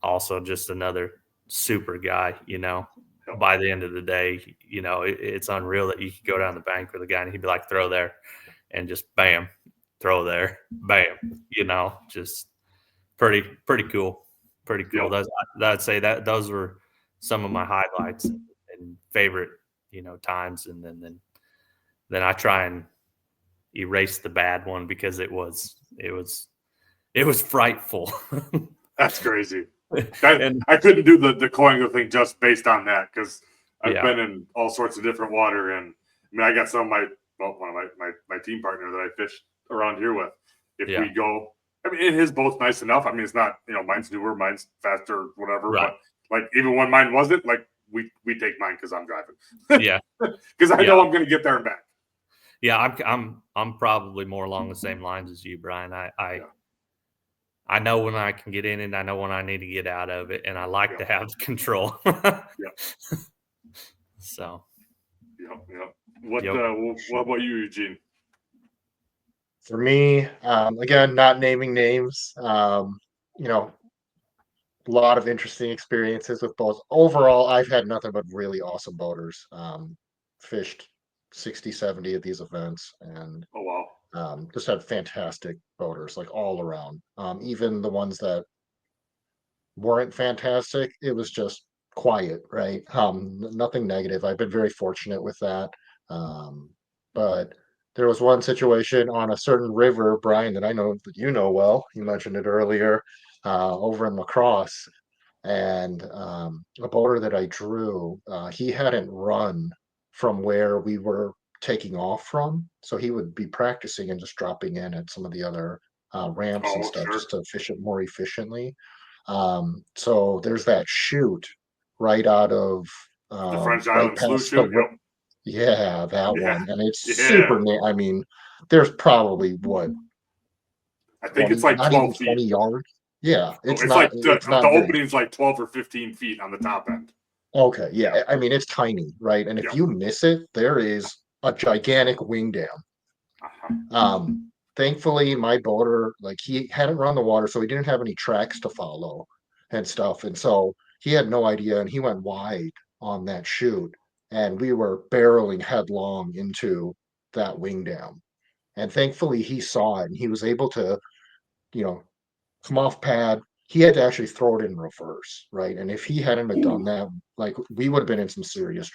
also just another super guy, by the end of the day, it's unreal that you could go down the bank with a guy and he'd be like, throw there, and just bam, throw there, bam, just pretty cool. Pretty cool. Yep. I'd say that those were some of my highlights and favorite, times. And then I try and erase the bad one because it was frightful. That's crazy. I couldn't do the Coinger thing just based on that because I've been in all sorts of different water, and I got some of one of my team partner that I fish around here with. If we go, his boat's nice enough. It's not, mine's newer, mine's faster, whatever. Right. But like even when mine wasn't, like we take mine because I'm driving. Yeah, because I know I'm going to get there and back. Yeah, I'm probably more along the same lines as you, Brian. I know when I can get in it, I know when I need to get out of it, and I like to have control. So. Yep. What about you, Eugene? For me, again, not naming names, a lot of interesting experiences with boats. Overall, I've had nothing but really awesome boaters. Fished 60, 70 of these events, and oh wow, just had fantastic boaters, like all around. Even the ones that weren't fantastic, it was just quiet, right? Nothing negative. I've been very fortunate with that. But there was one situation on a certain river, Brian, that I know that you know well. You mentioned it earlier, over in La Crosse, and a boater that I drew, he hadn't run from where we were taking off from, so he would be practicing and just dropping in at some of the other ramps and stuff, just to fish it more efficiently. So there's that chute right out of the French right Island past Slough chute. yeah, that one, and it's super neat. There's probably what I think 20, it's like not 12 even feet. 20 yards. Yeah, it's not. Like the opening's like 12 or 15 feet on the top end. Okay, yeah. I mean, it's tiny, right? And if Yeah. you miss it, there is a gigantic wing dam. Thankfully, my boater, like he hadn't run the water, so he didn't have any tracks to follow and stuff. And so he had no idea, and he went wide on that chute, and we were barreling headlong into that wing dam. And thankfully, he saw it, and he was able to, you know, come off pad. He had to actually throw it in reverse, right? And if he hadn't have done that, like we would have been in some serious,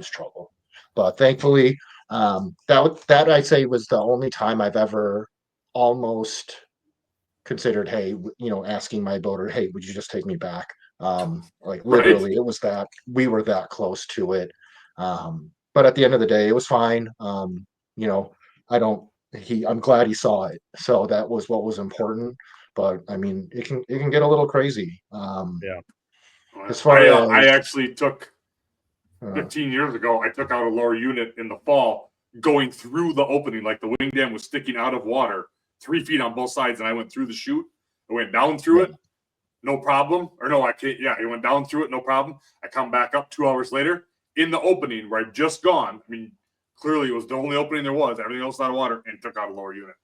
trouble. But thankfully, that I'd say was the only time I've ever almost considered, hey, asking my boater, hey, would you just take me back? Like literally, it was that we were that close to it. But at the end of the day, it was fine. I don't. I'm glad he saw it. So that was what was important. But I mean, it can get a little crazy. Yeah. As far as I actually took 15 years ago, I took out a lower unit in the fall, going through the opening, like the wing dam was sticking out of water, 3 feet on both sides, and I went through the chute. I went down through it, no problem. Or no, I can't. Yeah, I went down through it, no problem. I come back up 2 hours later in the opening where I'd just gone. I mean, clearly it was the only opening there was. Everything else out of water, and took out a lower unit.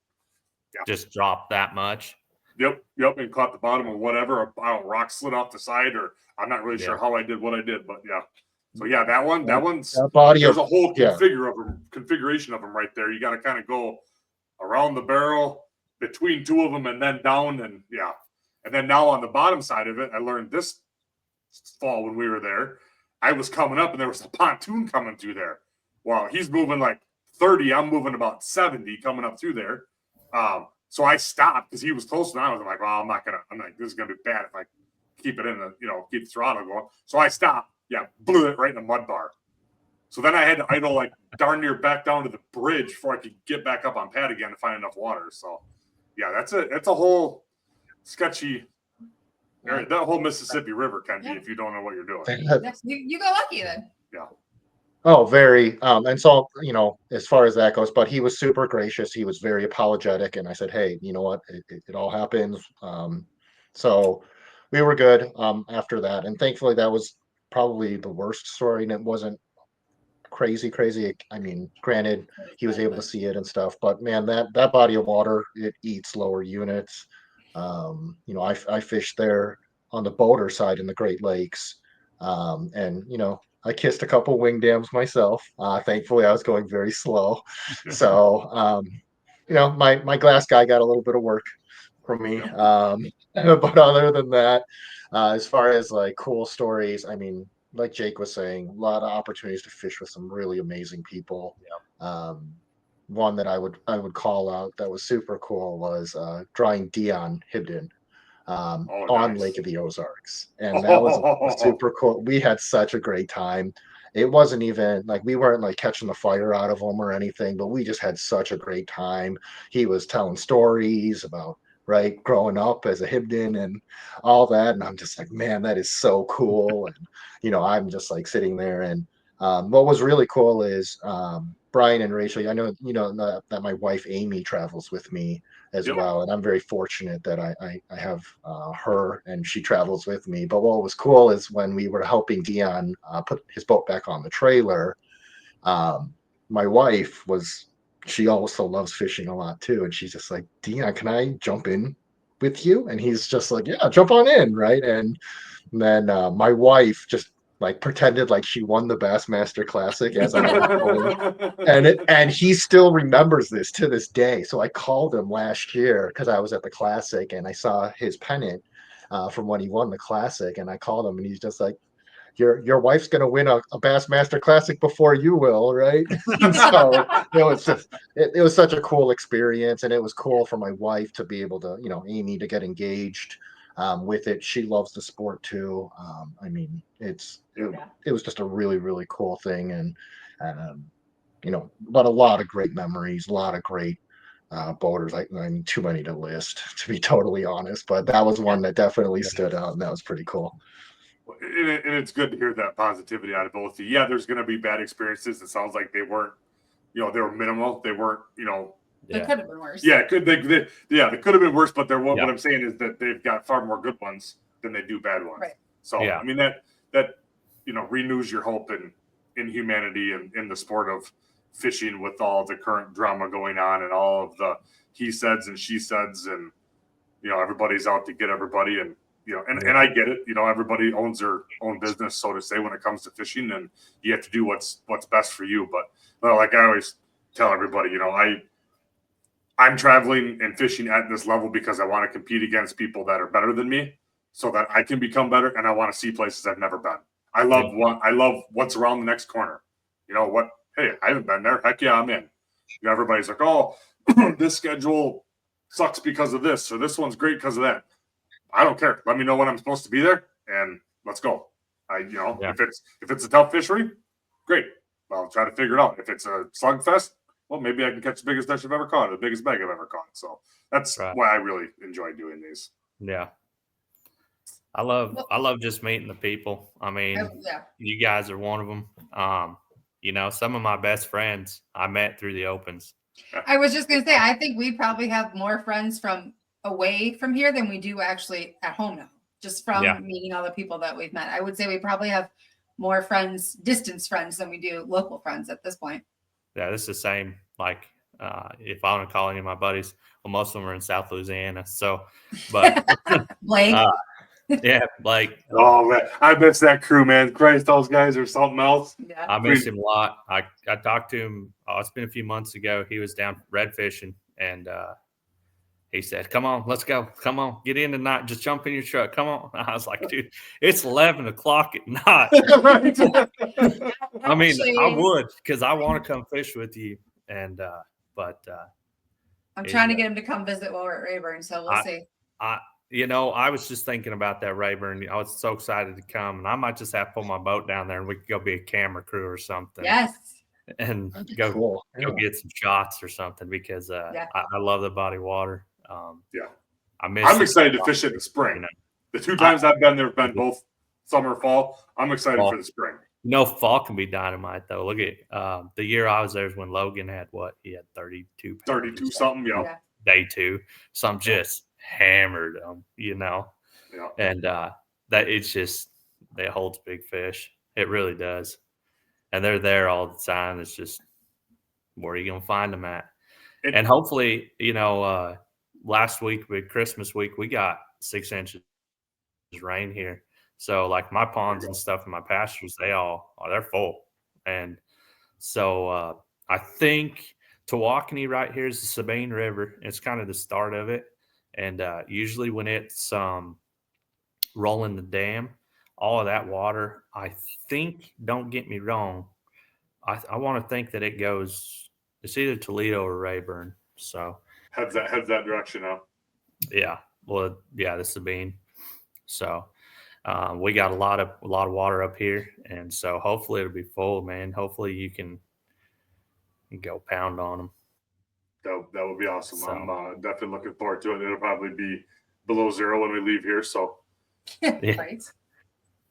Yeah. Just dropped that much. Yep, and caught the bottom of whatever. A rock slid off the side, or I'm not really sure how I did what I did, but yeah. So yeah, that one's that body. There's a whole configuration of them right there. You got to kind of go around the barrel, between two of them, and then down, and yeah. And then now on the bottom side of it, I learned this fall when we were there. I was coming up, and there was a pontoon coming through there. Well, he's moving like 30. I'm moving about 70 coming up through there. So I stopped because he was close to me. I was like, well, I'm like, this is going to be bad if I keep it in the, keep the throttle going. So I stopped. Yeah, blew it right in the mud bar. So then I had to idle like darn near back down to the bridge before I could get back up on pad again to find enough water. So yeah, that's a whole sketchy area. That whole Mississippi River can be if you don't know what you're doing. You got lucky then. Yeah. Oh, very. And so, as far as that goes, but he was super gracious. He was very apologetic. And I said, hey, you know what? It all happens. So we were good after that. And thankfully, that was probably the worst story. And it wasn't crazy. I mean, granted, he was able to see it and stuff. But man, that body of water, it eats lower units. I fished there on the boater side in the Great Lakes. And, I kissed a couple wing dams myself. Thankfully, I was going very slow. So, my glass guy got a little bit of work from me. But other than that, as far as like cool stories, I mean, like Jake was saying, a lot of opportunities to fish with some really amazing people. One that I would call out that was super cool was drawing Dion Hibden. On Lake of the Ozarks. And that was super cool. We had such a great time. It wasn't even like we weren't like catching the fire out of him or anything, but we just had such a great time. He was telling stories about growing up as a Hibden and all that. And I'm just like, man, that is so cool. And I'm just like sitting there. And what was really cool is Brian and Rachel, I know that my wife Amy travels with me as well, and I'm very fortunate that I have her and she travels with me. But what was cool is when we were helping Dion put his boat back on the trailer, my wife she also loves fishing a lot too, and she's just like, Dion, can I jump in with you? And he's just like, yeah, jump on in, right? And then my wife just like pretended like she won the Bassmaster Classic as I was and he still remembers this to this day. So I called him last year because I was at the Classic and I saw his pennant from when he won the Classic, and I called him and he's just like, your wife's gonna win a Bassmaster Classic before you will, right? So it was such a cool experience, and it was cool for my wife to be able to, Amy, to get engaged with it. She loves the sport too. I mean, it was just a really, really cool thing, and but a lot of great memories, a lot of great boaters. I mean, too many to list, to be totally honest, but that was one that definitely stood out, and that was pretty cool. And it's good to hear that positivity out of both of you. Yeah, there's going to be bad experiences. It sounds like they weren't, they were minimal. They weren't, They could have been worse. Yeah, they could have been worse. But what I'm saying is that they've got far more good ones than they do bad ones. Right. So I mean that renews your hope in humanity and in the sport of fishing with all the current drama going on and all of the he says and she says, and everybody's out to get everybody, and and I get it. Everybody owns their own business, so to say, when it comes to fishing, and you have to do what's best for you. But like I always tell everybody, I'm traveling and fishing at this level because I want to compete against people that are better than me, so that I can become better, and I want to see places I've never been. I love what's around the next corner. Hey, I haven't been there. Heck yeah, I'm in. Everybody's like, oh, this schedule sucks because of this, or this one's great because of that. I don't care. Let me know when I'm supposed to be there, and let's go. If it's a tough fishery, great. I'll try to figure it out. If it's a slugfest, well, maybe I can catch the biggest fish I've ever caught, the biggest bag I've ever caught. So that's why I really enjoy doing these. Yeah. I love just meeting the people. I mean, you guys are one of them. Some of my best friends I met through the Opens. I was just going to say, I think we probably have more friends from away from here than we do actually at home now, just from meeting all the people that we've met. I would say we probably have more friends, distance friends, than we do local friends at this point. Yeah, this is the same. Like, if I want to call any of my buddies, well, most of them are in South Louisiana. So, but Blake. Blake. Oh man, I miss that crew, man. Christ, those guys are something else. Yeah. I miss him a lot. I talked to him. It's been a few months ago. He was down red fishing, and he said, "Come on, let's go. Come on, get in tonight. Just jump in your truck. Come on." I was like, "Dude, it's 11 o'clock at night." I mean, I would, because I want to come fish with you, and but I'm trying to get him to come visit while we're at Rayburn, so we'll see. I was just thinking about that, Rayburn. I was so excited to come, and I might just have to pull my boat down there, and we could go be a camera crew or something. Yes. And go get some shots or something, because I love the body water. I'm excited to fish in the spring. The two times I've been there have been both summer, fall. I'm excited for the spring. Fall can be dynamite though. Look at the year I was there is when Logan had he had 32 pounds. 32 something, day 2. So I'm just hammered them, and that it's just, it holds big fish. It really does. And they're there all the time. It's just, where are you going to find them at? And hopefully, last week with Christmas week, we got 6 inches of rain here. So like my ponds and stuff in my pastures, they're full. And so I think Tawakoni right here is the Sabine River. It's kind of the start of it. And usually when it's rolling the dam, all of that water, I think, don't get me wrong, I want to think that it goes, it's either Toledo or Rayburn. So heads that direction up. Yeah. Well, the Sabine. So we got a lot of water up here, and so hopefully it'll be full, man. Hopefully you can go pound on them. That would be awesome. So, I'm definitely looking forward to it. It'll probably be below 0 when we leave here. So right.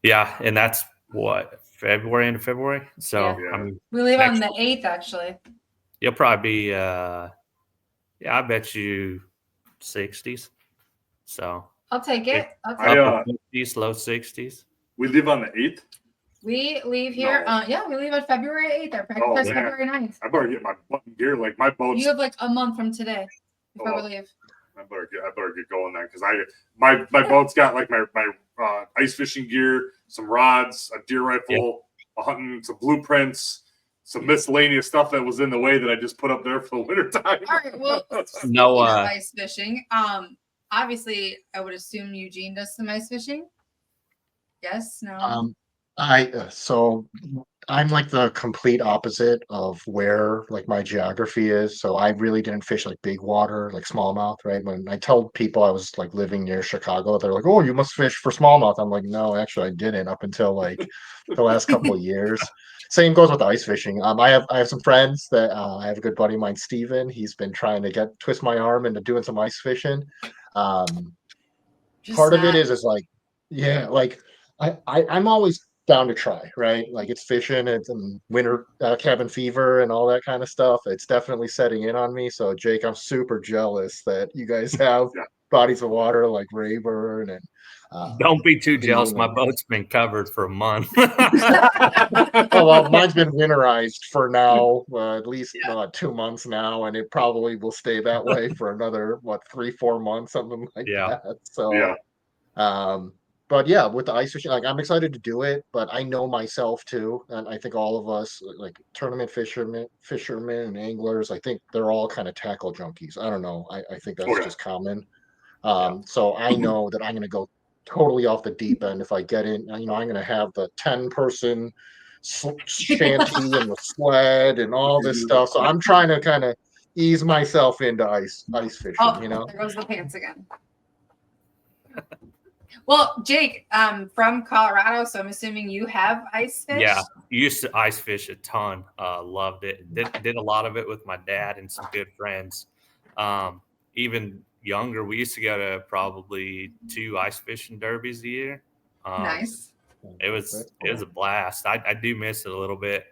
Yeah, and that's what, end of February. So we leave on the 8th, actually. You'll probably be I bet you 60s. So I'll take it. Upper 50s, low 60s. We leave on the 8th. We leave here. We leave on February 8th. Our practice February 9th. I better get my button gear. Like my boat's. You have like a month from today before we leave. I better get going then, because my boat's got like my ice fishing gear, some rods, a deer rifle, a hunting, some blueprints, some miscellaneous stuff that was in the way that I just put up there for the winter time. All right. Well, no ice fishing. Obviously, I would assume Eugene does some ice fishing. Yes. No. So I'm like the complete opposite of where like my geography is. So I really didn't fish like big water, like smallmouth, right? When I told people I was like living near Chicago, they're like, "Oh, you must fish for smallmouth." I'm like, "No, actually I didn't up until like the last couple of years." Same goes with ice fishing. I have some friends that I have a good buddy of mine, Steven. He's been trying to twist my arm into doing some ice fishing. Part of it is like, like I'm always down to try, right? Like it's fishing, it's winter cabin fever and all that kind of stuff. It's definitely setting in on me. So Jake, I'm super jealous that you guys have bodies of water like Rayburn and. Don't be too jealous. My boat's been covered for a month. Oh, well, mine's been winterized for now, at least 2 months now, and it probably will stay that way for another 3-4 months, something like that. So, but yeah, with the ice fishing, like I'm excited to do it, but I know myself too, and I think all of us, like tournament fishermen and anglers, I think they're all kind of tackle junkies. I don't know. I think that's just common. So I know that I'm going to go totally off the deep end if I get in. I'm going to have the 10-person shanty and the sled and all this stuff. So I'm trying to kind of ease myself into ice fishing. There goes the pants again. Well, Jake, from Colorado, so I'm assuming you have ice fish. Yeah, used to ice fish a ton. Loved it. Did a lot of it with my dad and some good friends. Even younger, we used to go to probably 2 ice fishing derbies a year. Nice. It was a blast. I do miss it a little bit.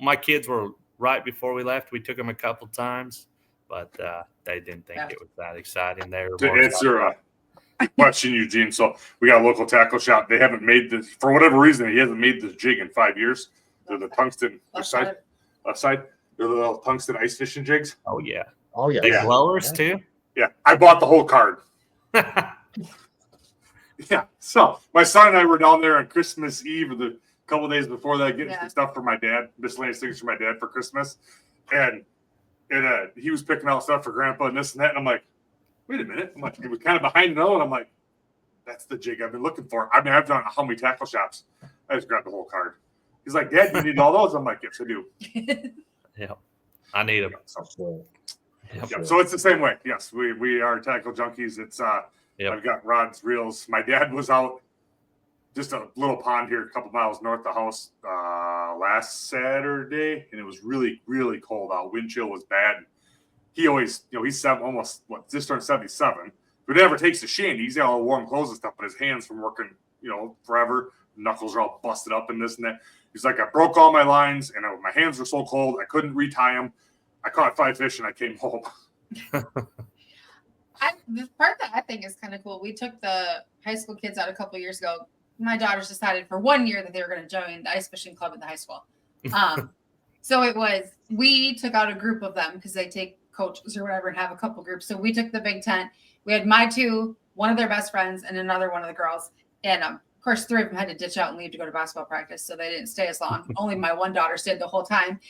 My kids were right before we left. We took them a couple times, but they didn't think it was that exciting. They were to answer a question, Eugene. So we got a local tackle shop. They haven't made this for whatever reason. He hasn't made this jig in 5 years. They're the tungsten left side. They're the little tungsten ice fishing jigs. Oh yeah. They blowers too. Yeah, I bought the whole card. Yeah, so my son and I were down there on Christmas Eve or the couple of days before that getting some stuff for my dad, miscellaneous things for my dad for Christmas. And he was picking out stuff for Grandpa and this and that. And I'm like, wait a minute. I'm like, it was kind of behind the and I'm like, that's the jig I've been looking for. I mean, I've done how many tackle shops. I just grabbed the whole card. He's like, Dad, you need all those? I'm like, yes, I do. Yeah, I need them. So it's the same way. Yes, we are tackle junkies. It's I've got rods, reels. My dad was out just a little pond here a couple miles north of the house last Saturday, and it was really, really cold out. Wind chill was bad. He always, he's just turned 77, but never takes a shandy. He's got all warm clothes and stuff, but his hands from working, forever, knuckles are all busted up and this and that. He's like, I broke all my lines, and my hands were so cold, I couldn't retie them. I caught 5 fish, and I came home. The part that I think is kind of cool, we took the high school kids out a couple years ago. My daughters decided for 1 year that they were going to join the ice fishing club at the high school. So we took out a group of them because they take coaches or whatever and have a couple groups. So we took the big tent. We had my 2, one of their best friends, and another one of the girls. And of course, 3 of them had to ditch out and leave to go to basketball practice, so they didn't stay as long. Only my one daughter stayed the whole time.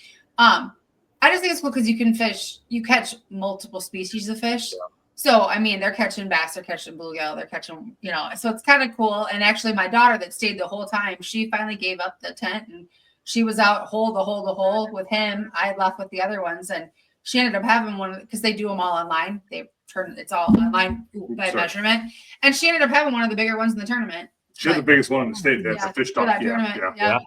I just think it's cool because you catch multiple species of fish. Yeah. So, I mean, they're catching bass, they're catching bluegill, they're catching, so it's kind of cool. And actually my daughter that stayed the whole time, she finally gave up the tent and she was out hole to hole with him. I left with the other ones and she ended up having one because they do them all online. It's all online by measurement. And she ended up having one of the bigger ones in the tournament. She had the biggest one in the state. That's a fish donkey. Yeah.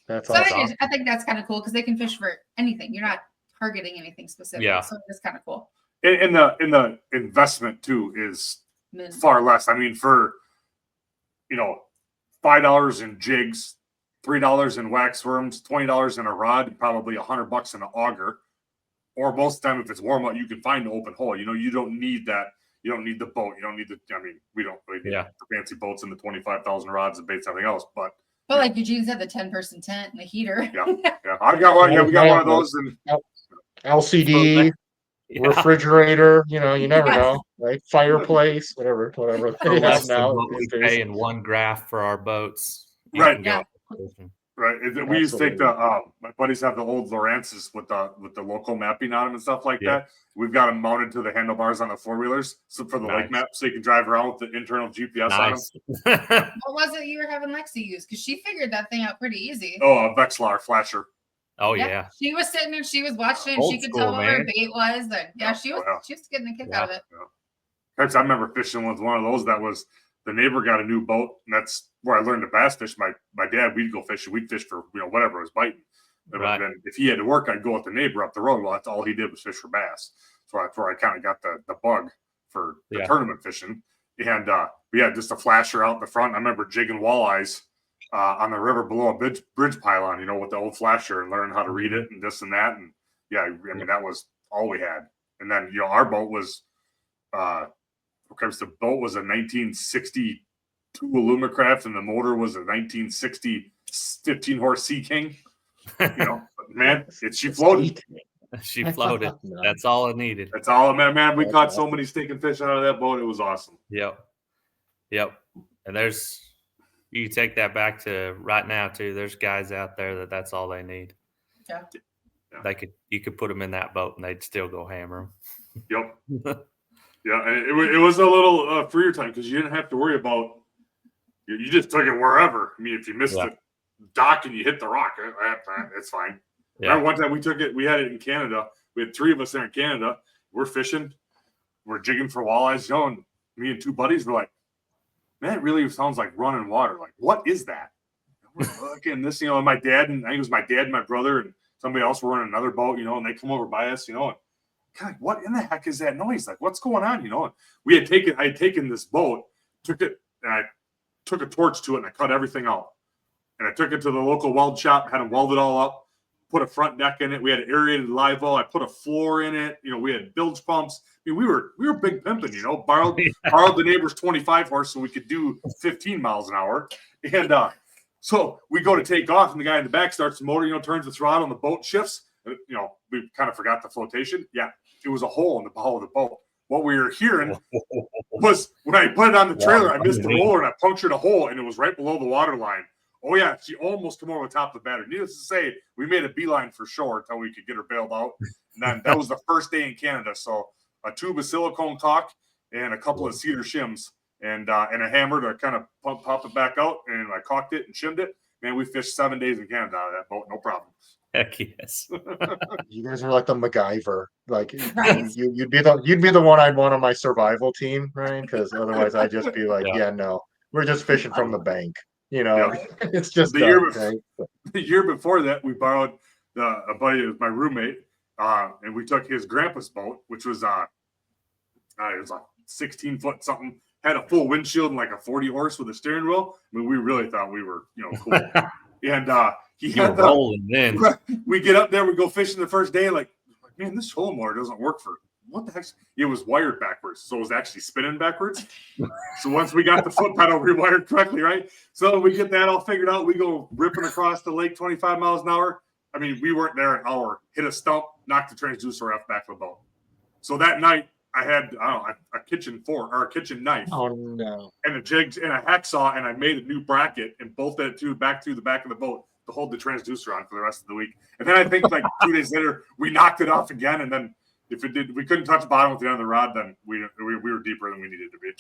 That's awesome. I think that's kind of cool because they can fish for anything. You're not targeting anything specific. Yeah. So it's kind of cool. And the investment too is far less. I mean, for $5 in jigs, $3 in wax worms, $20 in a rod, probably $100 in an auger. Or most of the time, if it's warm out, you can find an open hole. You don't need that. You don't need the boat. You don't need we don't really need the fancy boats and the 25,000 rods and baits, everything else. But like Eugene said, the 10-person tent and the heater. Yeah. I've got one. Yeah, we got one of those. And LCD refrigerator. You never know, right? Fireplace, whatever. They have now. What we pay in one graph for our boats. Right. Yeah. Right. We used to take my buddies have the old Lowrances with the local mapping on them and stuff like that. We've got them mounted to the handlebars on the 4-wheelers for the lake map, so you can drive around with the internal GPS on them. What was it you were having Lexi use? Because she figured that thing out pretty easy. Oh, a Vexlar flasher. Oh yeah. She was sitting and she was watching. And she could tell what her bait was. And she was getting a kick out of it. Yeah. I remember fishing with one of those that was. The neighbor got a new boat, and that's where I learned to bass fish. My dad, we'd go fishing. We'd fish for whatever was biting. Right. Then if he had to work, I'd go with the neighbor up the road. Well, that's all he did was fish for bass. So that's where I kind of got the bug for the tournament fishing. And we had just a flasher out in the front. I remember jigging walleyes on the river below a bridge pylon, with the old flasher and learning how to read it and this and that. And that was all we had. And then our boat was the boat was a 1962 Alumacraft, and the motor was a 1960 15-horse Sea King. Man, she floated. She floated. That's all it needed. That's all, man. We caught so many stinking fish out of that boat. It was awesome. Yep. And you take that back to right now too. There's guys out there that's all they need. Yeah. You could put them in that boat and they'd still go hammer them. Yep. Yeah, and it was a little freer time because you didn't have to worry about. You just took it wherever. I mean, if you missed the dock and you hit the rock, it's fine. Yeah. Remember one time we took it. We had it in Canada. We had 3 of us there in Canada. We're fishing. We're jigging for walleyes. And me and 2 buddies were like, "Man, it really sounds like running water. Like, what is that?" And we're looking this, and my dad and I think it was my dad and my brother and somebody else were in another boat, and they come over by us, and God, what in the heck is that noise? Like, what's going on? And I had taken this boat, took it, and I took a torch to it, and I cut everything out. And I took it to the local weld shop, had them weld it all up, put a front deck in it. We had an aerated live well. I put a floor in it. We had bilge pumps. I mean, we were big pimping. Borrowed the neighbor's 25 horse so we could do 15 miles an hour. And so we go to take off, and the guy in the back starts the motor. Turns the throttle, and the boat shifts. We kind of forgot the flotation. Yeah, it was a hole in the bow of the boat. What we were hearing was when I put it on the trailer, I missed the roller and I punctured a hole, and it was right below the water line. Oh, yeah, she almost came over the top of the battery. Needless to say, we made a beeline for shore until we could get her bailed out. And then that was the first day in Canada. So a tube of silicone caulk and a couple of cedar shims and a hammer to kind of pop it back out. And I caulked it and shimmed it. Man, we fished 7 days in Canada out of that boat. No problem. Heck yes. You guys are like the MacGyver. Like you'd be the one I'd want on my survival team, right? Because otherwise I'd just be like, no, we're just fishing from the bank. It's just the year before that, we borrowed a buddy of my roommate, and we took his grandpa's boat, which was it was a 16-foot something, had a full windshield and like a 40 horse with a steering wheel. I mean, we really thought we were cool. And he had rolling in. We get up there, we go fishing the first day, like, man, this trolling motor doesn't work for what the heck? It was wired backwards, so it was actually spinning backwards. So once we got the foot pedal rewired correctly, right? So we get that all figured out. We go ripping across the lake 25 miles an hour. I mean, we weren't there an hour. Hit a stump, knocked the transducer off back of the boat. So that night, I had a kitchen fork or a kitchen knife. Oh no! And a jig and a hacksaw, and I made a new bracket and bolted it back through the back of the boat to hold the transducer on for the rest of the week. And then I think like 2 days later, we knocked it off again, and then. If we couldn't touch the bottom with the end of the rod, then we were deeper than we needed to be.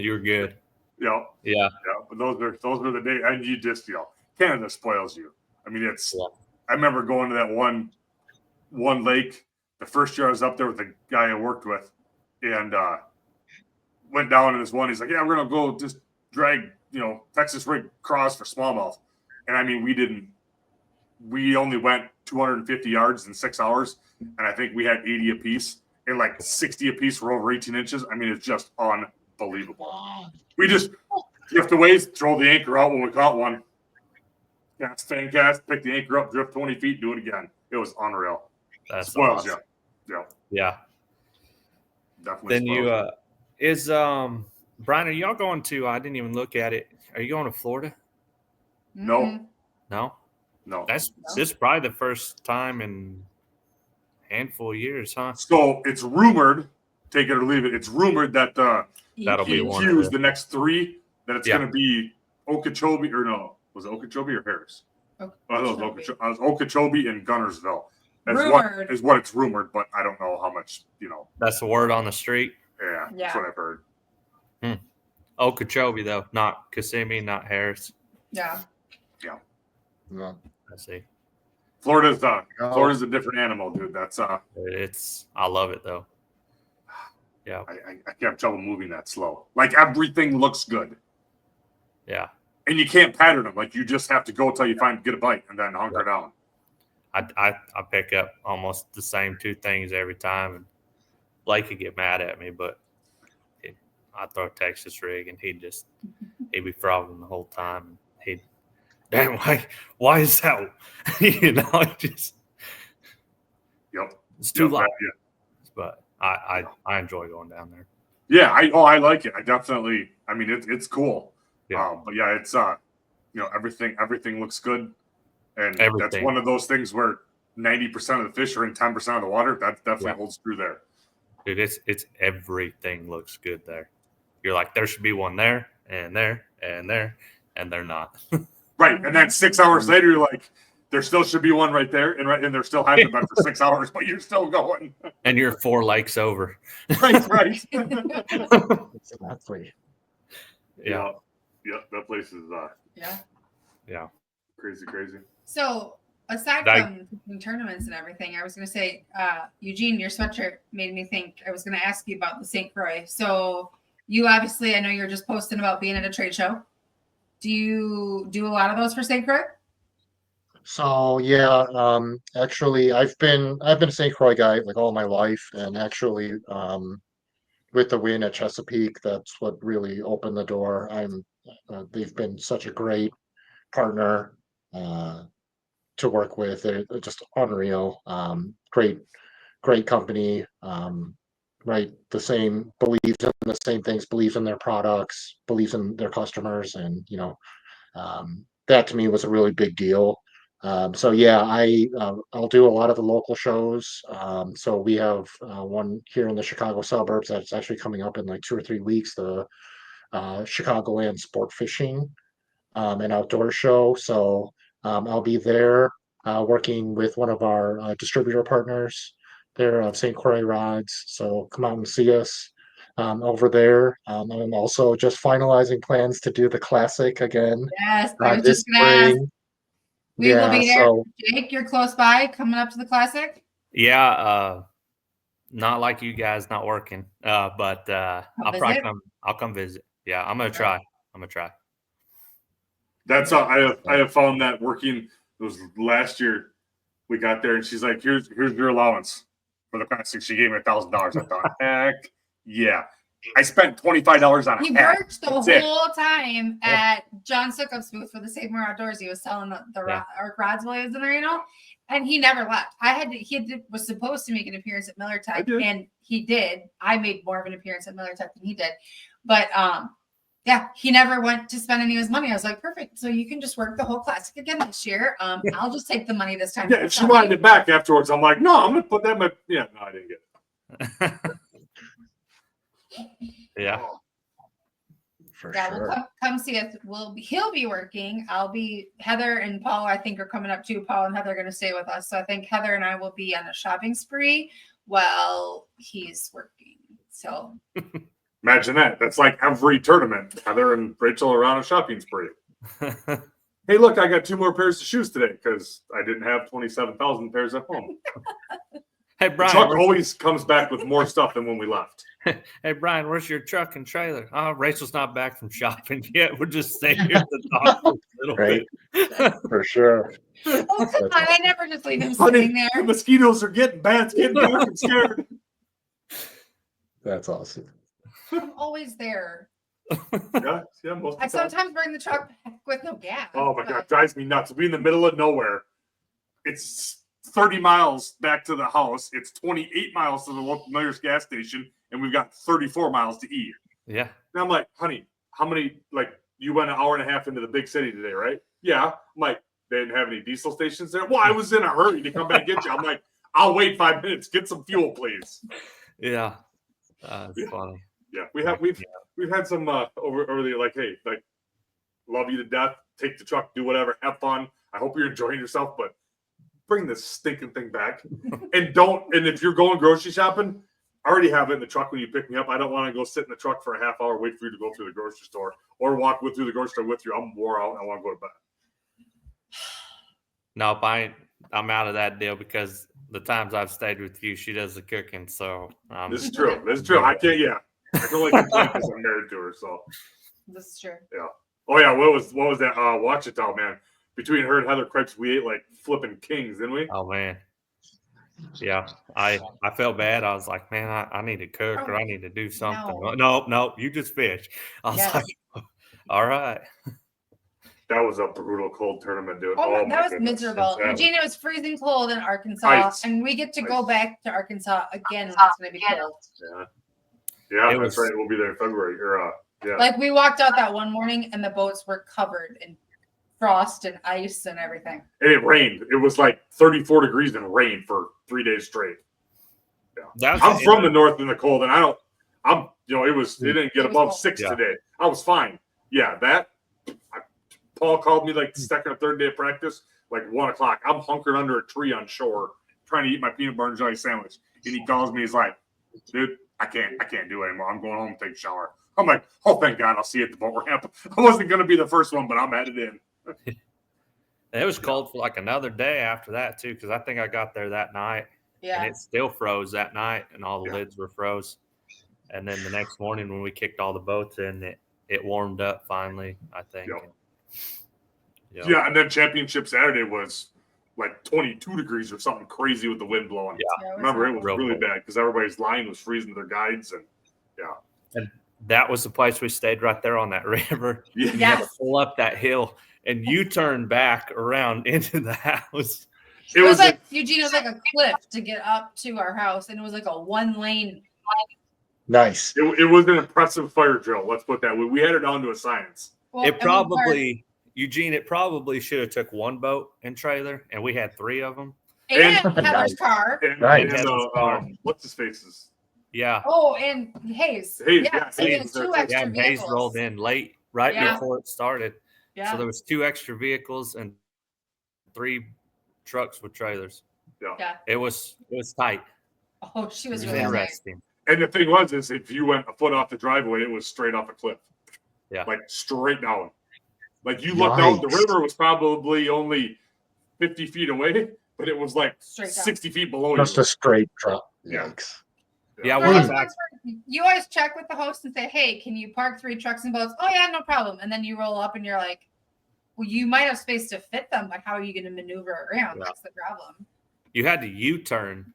You were good. Yeah. But those were the days, and you just Canada spoils you. I mean, it's. Yeah. I remember going to that one lake the first year I was up there with the guy I worked with, and went down in this one. He's like, "Yeah, we're gonna go just drag Texas rig craws for smallmouth," and I mean, we only went 250 yards in 6 hours. And I think we had 80 apiece, and like 60 apiece were over 18 inches. I mean, it's just unbelievable. You have to wait, throw the anchor out when we caught one. Fan cast, pick the anchor up, drift 20 feet, do it again. It was unreal. That's spoils awesome. Yeah. Definitely. Then Brian, are y'all going to? I didn't even look at it. Are you going to Florida? No. No. This is probably the first time in handful of years, huh? So it's rumored, take it or leave it. It's rumored that that'll be one of the next 3 that it's going to be Okeechobee was it Okeechobee or Harris? Okeechobee and Gunnersville. Is what it's rumored, but I don't know how much That's the word on the street. Yeah. That's what I've heard. Okeechobee though, not Kissimmee, not Harris. Yeah. I see. Florida's a different animal, dude. That's I love it though. Yeah. I have trouble moving that slow. Like everything looks good. Yeah. And you can't pattern them. Like you just have to go till you get a bite and then hunker down. I pick up almost the same 2 things every time, and Blake could get mad at me, but I throw a Texas rig and he'd be frogging the whole time. And damn, why is that? It just Yep. It's too loud. Yeah. But I enjoy going down there. Yeah, I like it. I definitely. I mean, it's cool. Yeah. But yeah, it's everything looks good, and that's Everything. one of those things where 90% of the fish are in 10% of the water. That definitely holds true there. Dude, it's everything looks good there. You're like, there should be one there and there and there, and they're not. Right, and then 6 hours later, you're like, there still should be one right there, and there still hasn't been for 6 hours, but you're still going. And you're 4 lakes over. Right. Exactly. Yeah. Yeah, that place is Yeah. crazy. So aside from tournaments and everything, I was going to say, Eugene, your sweatshirt made me think. I was going to ask you about the St. Croix. So you obviously, I know you're just posting about being at a trade show. Do you do a lot of those for St. Croix? So yeah, actually, I've been a St. Croix guy like all my life, and actually, with the win at Chesapeake, that's what really opened the door. They've been such a great partner to work with. They're just unreal. Great company. Right, believes in the same things, believes in their products, believes in their customers, and that to me was a really big deal. So yeah, I'll do a lot of the local shows. So we have one here in the Chicago suburbs that's actually coming up in like 2 or 3 weeks. The Chicagoland Sport Fishing and Outdoor Show. So I'll be there working with one of our distributor partners there of St. Croix Rods. So come out and see us over there. I'm also just finalizing plans to do the Classic again. Yes, I was this just going to ask. spring. We will be there. So Jake, you're close by coming up to the Classic? Yeah, not like you guys not working. But I'll probably come visit. Yeah, I'm gonna try. That's all. I have found that working. It was last year. We got there and she's like, "Here's your allowance for the Classic." She gave me $1,000. I thought, heck yeah. I spent $25 on a He hat. worked the whole time at John Suckup's booth for the Save More Outdoors. He was selling the rods while he was in there, and he never left. Was supposed to make an appearance at Miller Tech, and he did. I made more of an appearance at Miller Tech than he did, but yeah, he never went to spend any of his money. I was like, perfect. So you can just work the whole Classic again this year. I'll just take the money this time. Yeah, she wanted it back afterwards. I'm like, no, I'm gonna put that in my. Yeah, no, I didn't get it. Yeah. For sure. We'll come see us. He'll be working. I'll be. Heather and Paul, I think, are coming up too. Paul and Heather are going to stay with us. So I think Heather and I will be on a shopping spree while he's working. So imagine that. That's like every tournament. Heather and Rachel are on a shopping spree. Hey, look, I got 2 more pairs of shoes today because I didn't have 27,000 pairs at home. Hey, Brian. The truck always comes back with more stuff than when we left. Hey, Brian, where's your truck and trailer? Oh, Rachel's not back from shopping yet. We're just staying here at the dock for a little bit. For sure. Oh, come on. I never just leave him sitting there. The mosquitoes are getting bad. It's getting dark and scared. That's awesome. I'm always there. Yeah, most of the I sometimes bring the truck back with no gas. Oh my God, it drives me nuts. We're in the middle of nowhere. It's 30 miles back to the house. It's 28 miles to the local nearest gas station, and we've got 34 miles to eat. Yeah. And I'm like, honey, how many, you went an hour and a half into the big city today, right? Yeah. I'm like, they didn't have any diesel stations there? Well, I was in a hurry to come back and get you. I'm like, I'll wait 5 minutes. Get some fuel, please. Yeah. It's funny. Yeah. We've had some over there like, hey, love you to death. Take the truck, do whatever, have fun. I hope you're enjoying yourself, but bring this stinking thing back. And if you're going grocery shopping, I already have it in the truck when you pick me up. I don't want to go sit in the truck for a half hour, wait for you to go through the grocery store or walk through the grocery store with you. I'm wore out and I want to go to bed. Nope, I'm out of that deal because the times I've stayed with you, she does the cooking. So this is true. I can't. Yeah, I can only complain because I'm married to her. So this is true. Yeah. Oh yeah. What was that? Ouachita, man. Between her and Heather Cripes, we ate like flipping kings, didn't we? Oh man. Yeah, I felt bad. I was like, man, I need to cook or I need to do something. No, you just fish. I was like, all right. That was a brutal cold tournament, dude. Oh, that was goodness. miserable. That Eugene, it was freezing cold in Arkansas, Ice. and we get to go Ice. back to Arkansas again when it's going to be cold. Yeah, It that's was- right. We'll be there in February. Yeah. Like we walked out that one morning, and the boats were covered in frost and ice and everything. And it rained. It was like 34 degrees and rain for 3 days straight. That was I'm from the north in the cold, and it didn't get It was above cold. 6 Yeah. today. I was fine. Yeah, Paul called me like the second or third day of practice, like 1 o'clock. I'm hunkered under a tree on shore trying to eat my peanut butter and jelly sandwich. And he calls me, he's like, dude, I can't do it anymore. I'm going home and take a shower. I'm like, oh, thank God, I'll see you at the boat ramp. I wasn't going to be the first one, but I'm headed in. It was cold for like another day after that too, because I think I got there that night Yeah. and it still froze that night, and all the Yeah. lids were froze. And then the next morning when we kicked all the boats in, it warmed up finally, I think. Yep. Yeah, and then Championship Saturday was like 22 degrees or something crazy with the wind blowing. Yeah. Remember, it was Real really cold. bad because everybody's line was freezing to their guides, and That was the place we stayed right there on that river. yeah. You had to Yes. pull up that hill and you turn back around into the house. It was like Eugene, it was like a cliff to get up to our house, and it was like a 1-lane. Nice. It was an impressive fire drill. Let's put that. We had it down to a science. Well, It and we probably, Eugene, it probably should have took one boat and trailer, and we had 3 of them. parked- and and- Heather's car. And, Right. what's his faces? Yeah. Oh, and Hayes. Hayes, Yeah, yeah, so we had Hayes, 2 that's- extra Yeah, and Hayes vehicles. rolled in late, right Yeah. before it started. Yeah. So there was 2 extra vehicles and 3 trucks with trailers. Yeah. It was tight. Oh, she It was was really nice. interesting. And the thing is if you went a foot off the driveway, it was straight off a cliff. Yeah. Like straight down. Like you looked out, the Yikes. river was probably only 50 feet away, but it was like Straight down. 60 feet below Just you. a straight drop. Yeah. Yikes. Yeah, So we're that's back. where you always check with the host and say, hey, can you park 3 trucks and boats? Oh, yeah, no problem. And then you roll up and you're like, well, you might have space to fit them, but how are you going to maneuver around? Yeah. That's the problem. You had to U-turn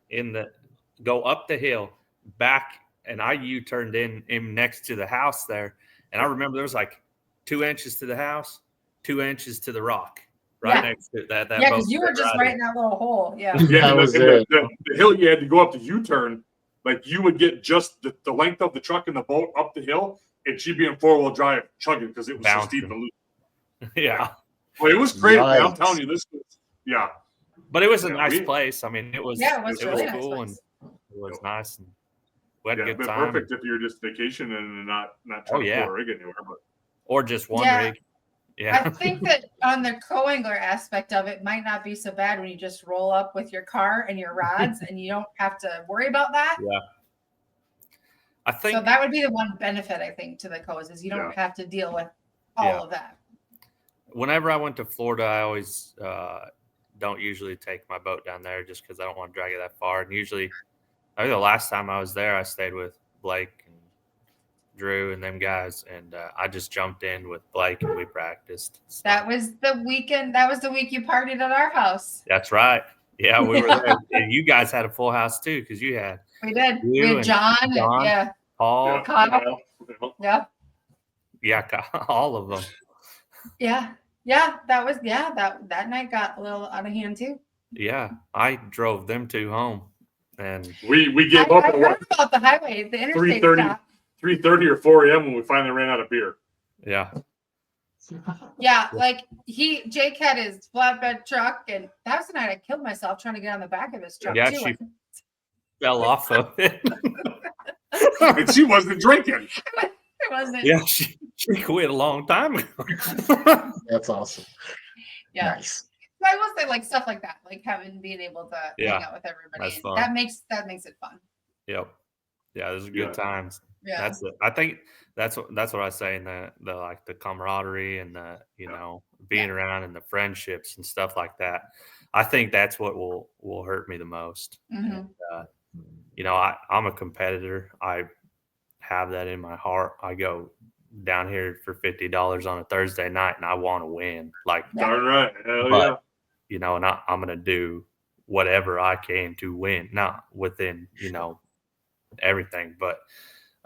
go up the hill, back, and I U-turned in next to the house there. And I remember there was like 2 inches to the house, 2 inches to the rock, right Yeah. next to that. Yeah, because boat you were fit just right right in. in that little hole. Yeah. Yeah, That and was the, it. the hill you had to go up the U-turn, like you would get just the length of the truck and the boat up the hill, and she'd be in 4-wheel drive chugging because it was so steep and loose. Yeah. Well, it was great, man. I'm Yikes. telling you, this was, yeah. But it was a Yeah, nice we- place. I mean, it was Really nice cool place. and it was nice, and we had Yeah, a good been time. perfect if you're just vacation and not trying Oh, to yeah. pull a rig anywhere. But Or just one Yeah. rig. Yeah. I think that on the co-angler aspect of it might not be so bad when you just roll up with your car and your rods and you don't have to worry about that. I think So that would be the one benefit, I think, to the coast is you don't have to deal with all Yeah. of that. whenever I went to Florida, I always don't usually take my boat down there just because I don't want to drag it that far. And usually, I think the last time I was there, I stayed with Blake and Drew and them guys, and I just jumped in with Blake and we practiced. So, That was the weekend. That was the week you partied at our house. that's right. Yeah, we were there. And you guys had a full house too, because you had We did. You We had and John. And, John. yeah. Paul, Kyle. Yeah. all of them. Yeah. Yeah. That was, that night got a little out of hand too. Yeah, I drove them 2 home, and we gave I up at heard what, about the highway, the interstate 3:30 stop. 3:30 or 4 a.m. when we finally ran out of beer. yeah, Yeah, like Jake had his flatbed truck, and that was the night I killed myself trying to get on the back of his truck Yeah, too. she fell off of it. And she wasn't drinking. It wasn't. Yeah, she quit a long time ago. That's awesome. Yeah. Nice. So I will say like stuff like that, like being able to Yeah, hang out with everybody. that's fun. That makes it fun. Yep. Yeah, those are Yeah. good times. Yeah. That's it. I think that's what I say in the like the camaraderie and the being around and the friendships and stuff like that. I think that's what will hurt me the most. Mhm. I'm a competitor. I have that in my heart. I go down here for $50 on a Thursday night and I want to win. Like, Darn right. Hell But- yeah. and I'm going to do whatever I can to win, not within, everything, but,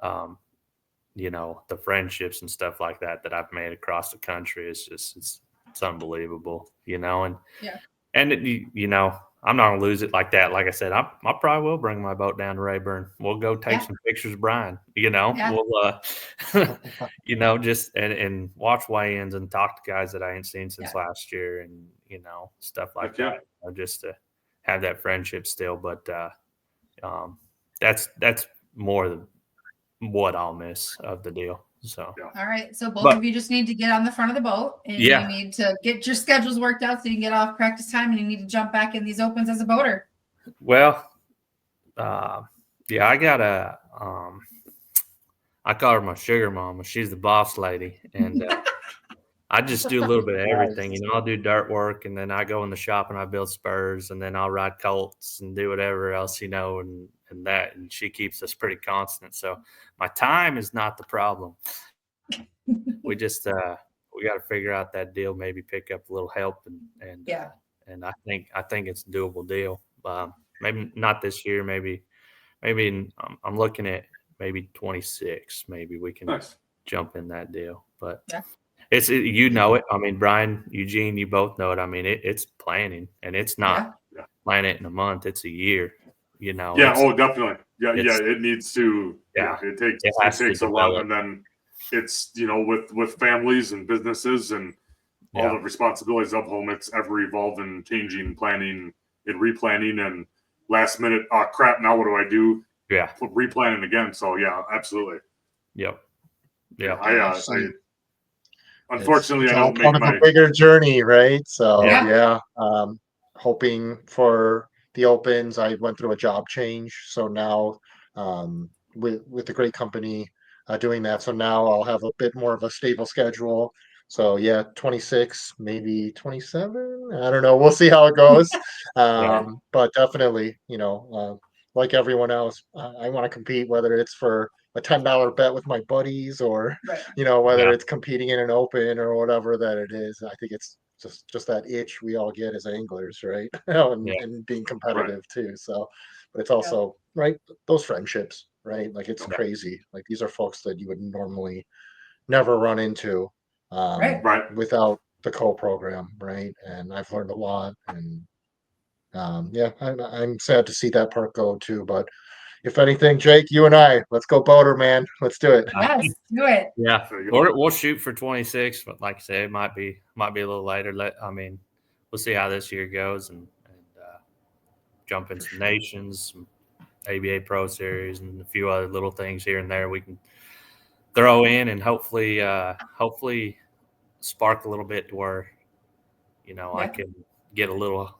the friendships and stuff like that I've made across the country is just, it's unbelievable, and Yeah. and I'm not gonna lose it like that. Like I said, I probably will bring my boat down to Rayburn. We'll go take some pictures, Brian. We'll just and watch weigh-ins and talk to guys that I ain't seen since last year, and stuff like that. Just to have that friendship still, but that's more than what I'll miss of the deal. So all right, so both of you just need to get on the front of the boat, and you need to get your schedules worked out so you can get off practice time, and you need to jump back in these opens as a boater. Well, I got I call her my sugar mama. She's the boss lady, and I just do a little bit of everything. I'll do dirt work, and then I go in the shop and I build spurs, and then I'll ride colts and do whatever else, and that. And she keeps us pretty constant. So my time is not the problem. We just we got to figure out that deal. Maybe pick up a little help, and I think it's a doable deal. Maybe not this year. Maybe I'm looking at maybe 26. Maybe we can jump in that deal, but. It's it. I mean, Brian, Eugene, you both know it. I mean, it's planning, and it's not plan it in a month. It's a year. Definitely. It needs to. It takes a lot, and then it's with families and businesses and all the responsibilities of home. It's ever evolving, changing, planning, and replanning, and last minute. Oh crap! Now what do I do? Yeah, replanning again. So absolutely. Yep. Yeah. Unfortunately, it's I don't part make of a bigger journey, right? So hoping for the opens. I went through a job change, so now with the great company doing that, so now I'll have a bit more of a stable schedule. So 26, maybe 27. I don't know. We'll see how it goes. But definitely, like everyone else, I want to compete, whether it's for a $10 bet with my buddies or whether it's competing in an open or whatever that it is. I think it's just that itch we all get as anglers, right? and being competitive too. So, but it's also those friendships, right? Like it's crazy. Like these are folks that you would normally never run into without the co-program, right? And I've learned a lot, and I'm sad to see that part go too. But if anything, Jake, you and I, let's go boater, man. Let's do it. Yes, do it. Yeah, we'll shoot for 26, but like I said, it might be a little later. We'll see how this year goes, and jump into some nations, some ABA Pro Series, and a few other little things here and there we can throw in, and hopefully spark a little bit to where I can get a little.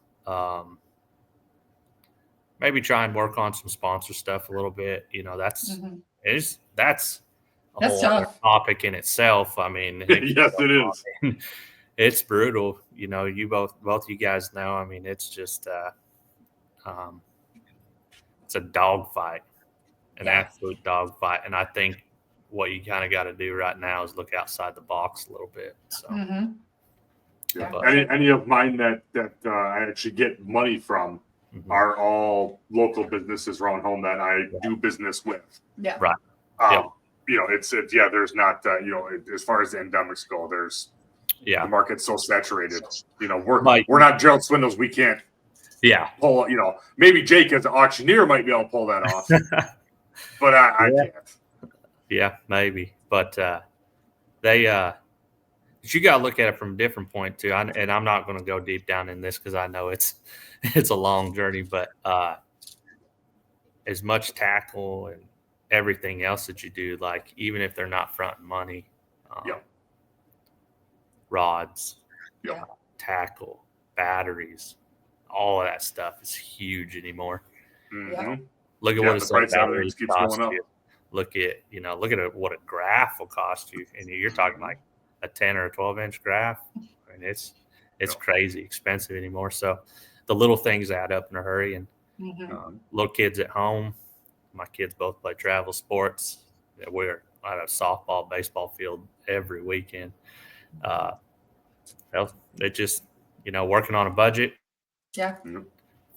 Maybe try and work on some sponsor stuff a little bit. That's a whole other topic in itself. I mean, yes, it is. It's brutal. You both you guys know. I mean, it's just it's a dogfight, an absolute dogfight. And I think what you kind of got to do right now is look outside the box a little bit. So, any of mine that I actually get money from. Are all local businesses around home that I do business with. Yeah. Right. There's not, as far as the endemics go, there's, the market's so saturated. We're not Gerald Swindles. We can't pull, maybe Jake as an auctioneer might be able to pull that off, but I can't. Yeah, maybe. But you got to look at it from a different point too. And I'm not going to go deep down in this because I know it's a long journey, but as much tackle and everything else that you do, like even if they're not fronting money, rods, tackle, batteries, all of that stuff is huge anymore. Mm-hmm. Look at what a batteries cost you. Look at what a graph will cost you, and you're talking like a 10 or a 12-inch graph. I mean, it's crazy expensive anymore. So the little things add up in a hurry. And little kids at home, my kids both play travel sports. We're at a softball, baseball field every weekend. They just, working on a budget. Yeah.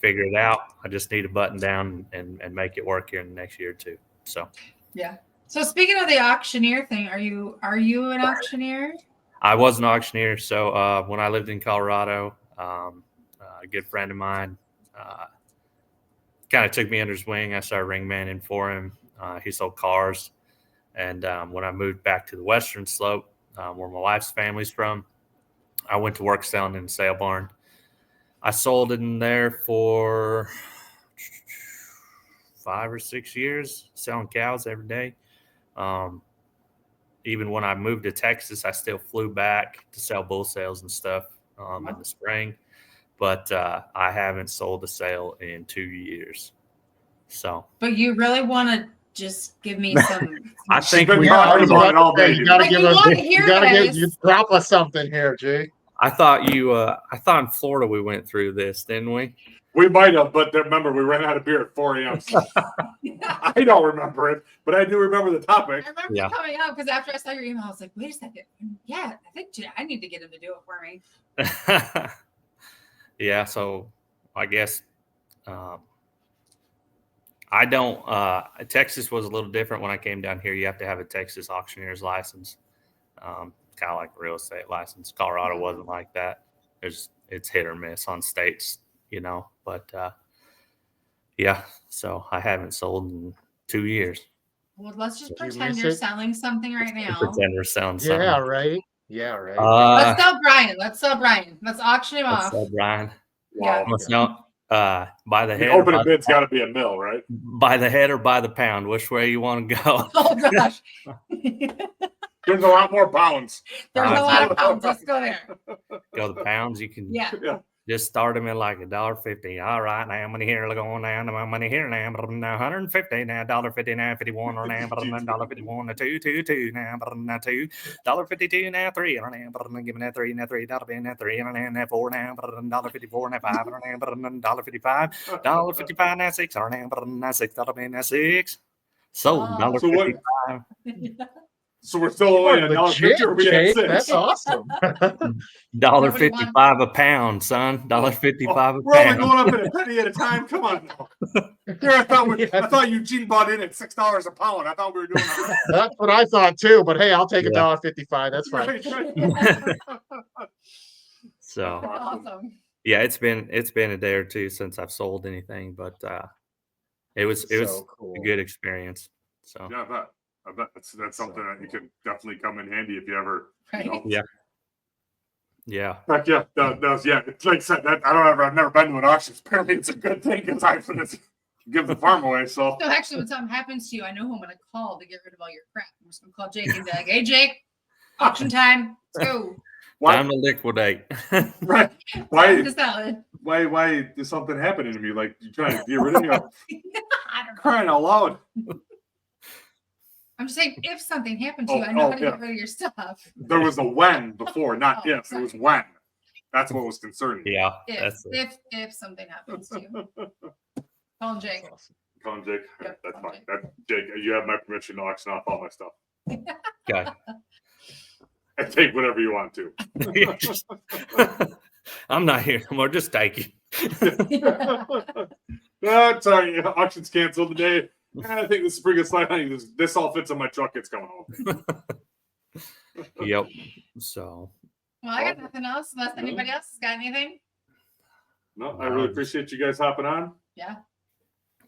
Figure it out. I just need to button down and make it work here in the next year or two. So. Yeah. So speaking of the auctioneer thing, are you an auctioneer? I was an auctioneer. So when I lived in Colorado, a good friend of mine kind of took me under his wing. I started ringmanning for him. He sold cars. And when I moved back to the Western Slope, where my wife's family's from, I went to work selling in a sale barn. I sold in there for 5 or 6 years, selling cows every day. Even when I moved to Texas, I still flew back to sell bull sales and stuff in the spring. But I haven't sold a sale in 2 years. So, but you really want to just give me some? I think we I was about about it all to say, day. you gotta Like, give we us, want to hear you gotta this. you drop us something here, Jay. I thought in Florida we went through this, didn't we? We might have, but remember, we ran out of beer at 4 a.m. So I don't remember it, but I do remember the topic. I remember you coming out because after I saw your email, I was like, wait a second. Yeah, I think I need to get him to do it for me. Yeah, so I guess I don't Texas was a little different when I came down here. You have to have a Texas auctioneer's license. Kind of like a real estate license. Colorado wasn't like that. It's hit or miss on states, but yeah, so I haven't sold in 2 years. Well, let's just Did you pretend miss you're it? selling something right now. Pretend we're selling something. Yeah, right. Yeah, right. Let's sell Brian. Let's auction him off. Brian. Yeah. Let's know by the The head. Or opening by bid's got to be a mill, right? by the head or by the pound, which way you want to go? Oh gosh. There's a lot more pounds. There's a lot of pounds. Let's go there. Go the pounds. You can Yeah. just start them at like $1.50. All right, now money here, going down. My money here now, but now $150 now, $1.50 now, 51 or now, but $1.51 now, two now, but now $2.52 now, $3 or now, but I'm giving that $3 now, $3 now, $3 now, $4 now, but $1.54 now, $5 or now, but $1.55, $1.55 now, $6 or now, but now $6 now, $6. So $1.55. So we're still only at Legit, $1.50 or we Jake, at 6? that's awesome. $1.55 a pound, son. $1.55 a pound. We're only going up at a penny at a time. Come on now. Here, I thought Eugene bought in at $6 a pound. I thought we were doing that. That's what I thought too. But hey, I'll take $1.55. That's fine. Right. So Awesome. yeah, it's been a day or two since I've sold anything, but it was cool. a good experience. So Yeah, I bet that's something that you can definitely come in handy if you ever. Right. Yeah. Heck yeah, yeah. It's like I said, I've never been to an auction. Apparently, it's a good thing because I give the farm away. So actually, when something happens to you, I know who I'm going to call to get rid of all your crap. I'm just going to call Jake and be like, "Hey, Jake, auction time. Let's go." Time to liquidate. Right? Why? To sell it. Why is something happening to me? Like you trying to get rid of me? I don't know. Crying out loud. I'm just saying, if something happened to you, I know how to get rid of your stuff. There was a when before, not if. It was when. That's what was concerning. Yeah. If something happens to you, call Jake. Awesome. Call him Jake. Yep, That's call fine. Jake, you have my permission to auction off all my stuff. Okay. And take whatever you want to. I'm not here anymore. Just take it. No, sorry. Auction's canceled today. I think this is pretty good slide. This all fits on my truck. It's coming home. Yep. So. Well, I got nothing else unless anybody else has got anything. No, I really appreciate you guys hopping on. Yeah.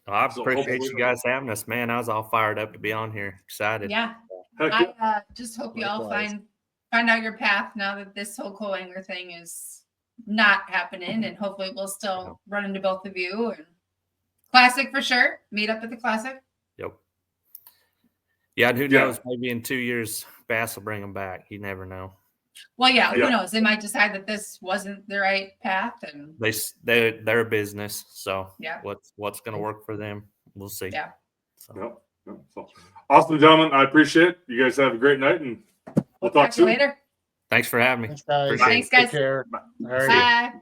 I appreciate you guys having us, man. I was all fired up to be on here. Excited. Yeah. Heck yeah. I just hope you all find out your path now that this whole co-angler thing is not happening, and hopefully we'll still run into both of you. And Classic for sure. Meet up at the Classic. Yep. Yeah, and who knows? Maybe in 2 years, Bass will bring them back. You never know. Well, yeah, who knows? They might decide that this wasn't the right path, and they're a business. So yeah, what's going to work for them? We'll see. Yeah. So. So, awesome, gentlemen. I appreciate it. You guys have a great night, and we'll talk soon. Later. Thanks for having me. Thanks, guys. Thanks, guys. Take care. Bye.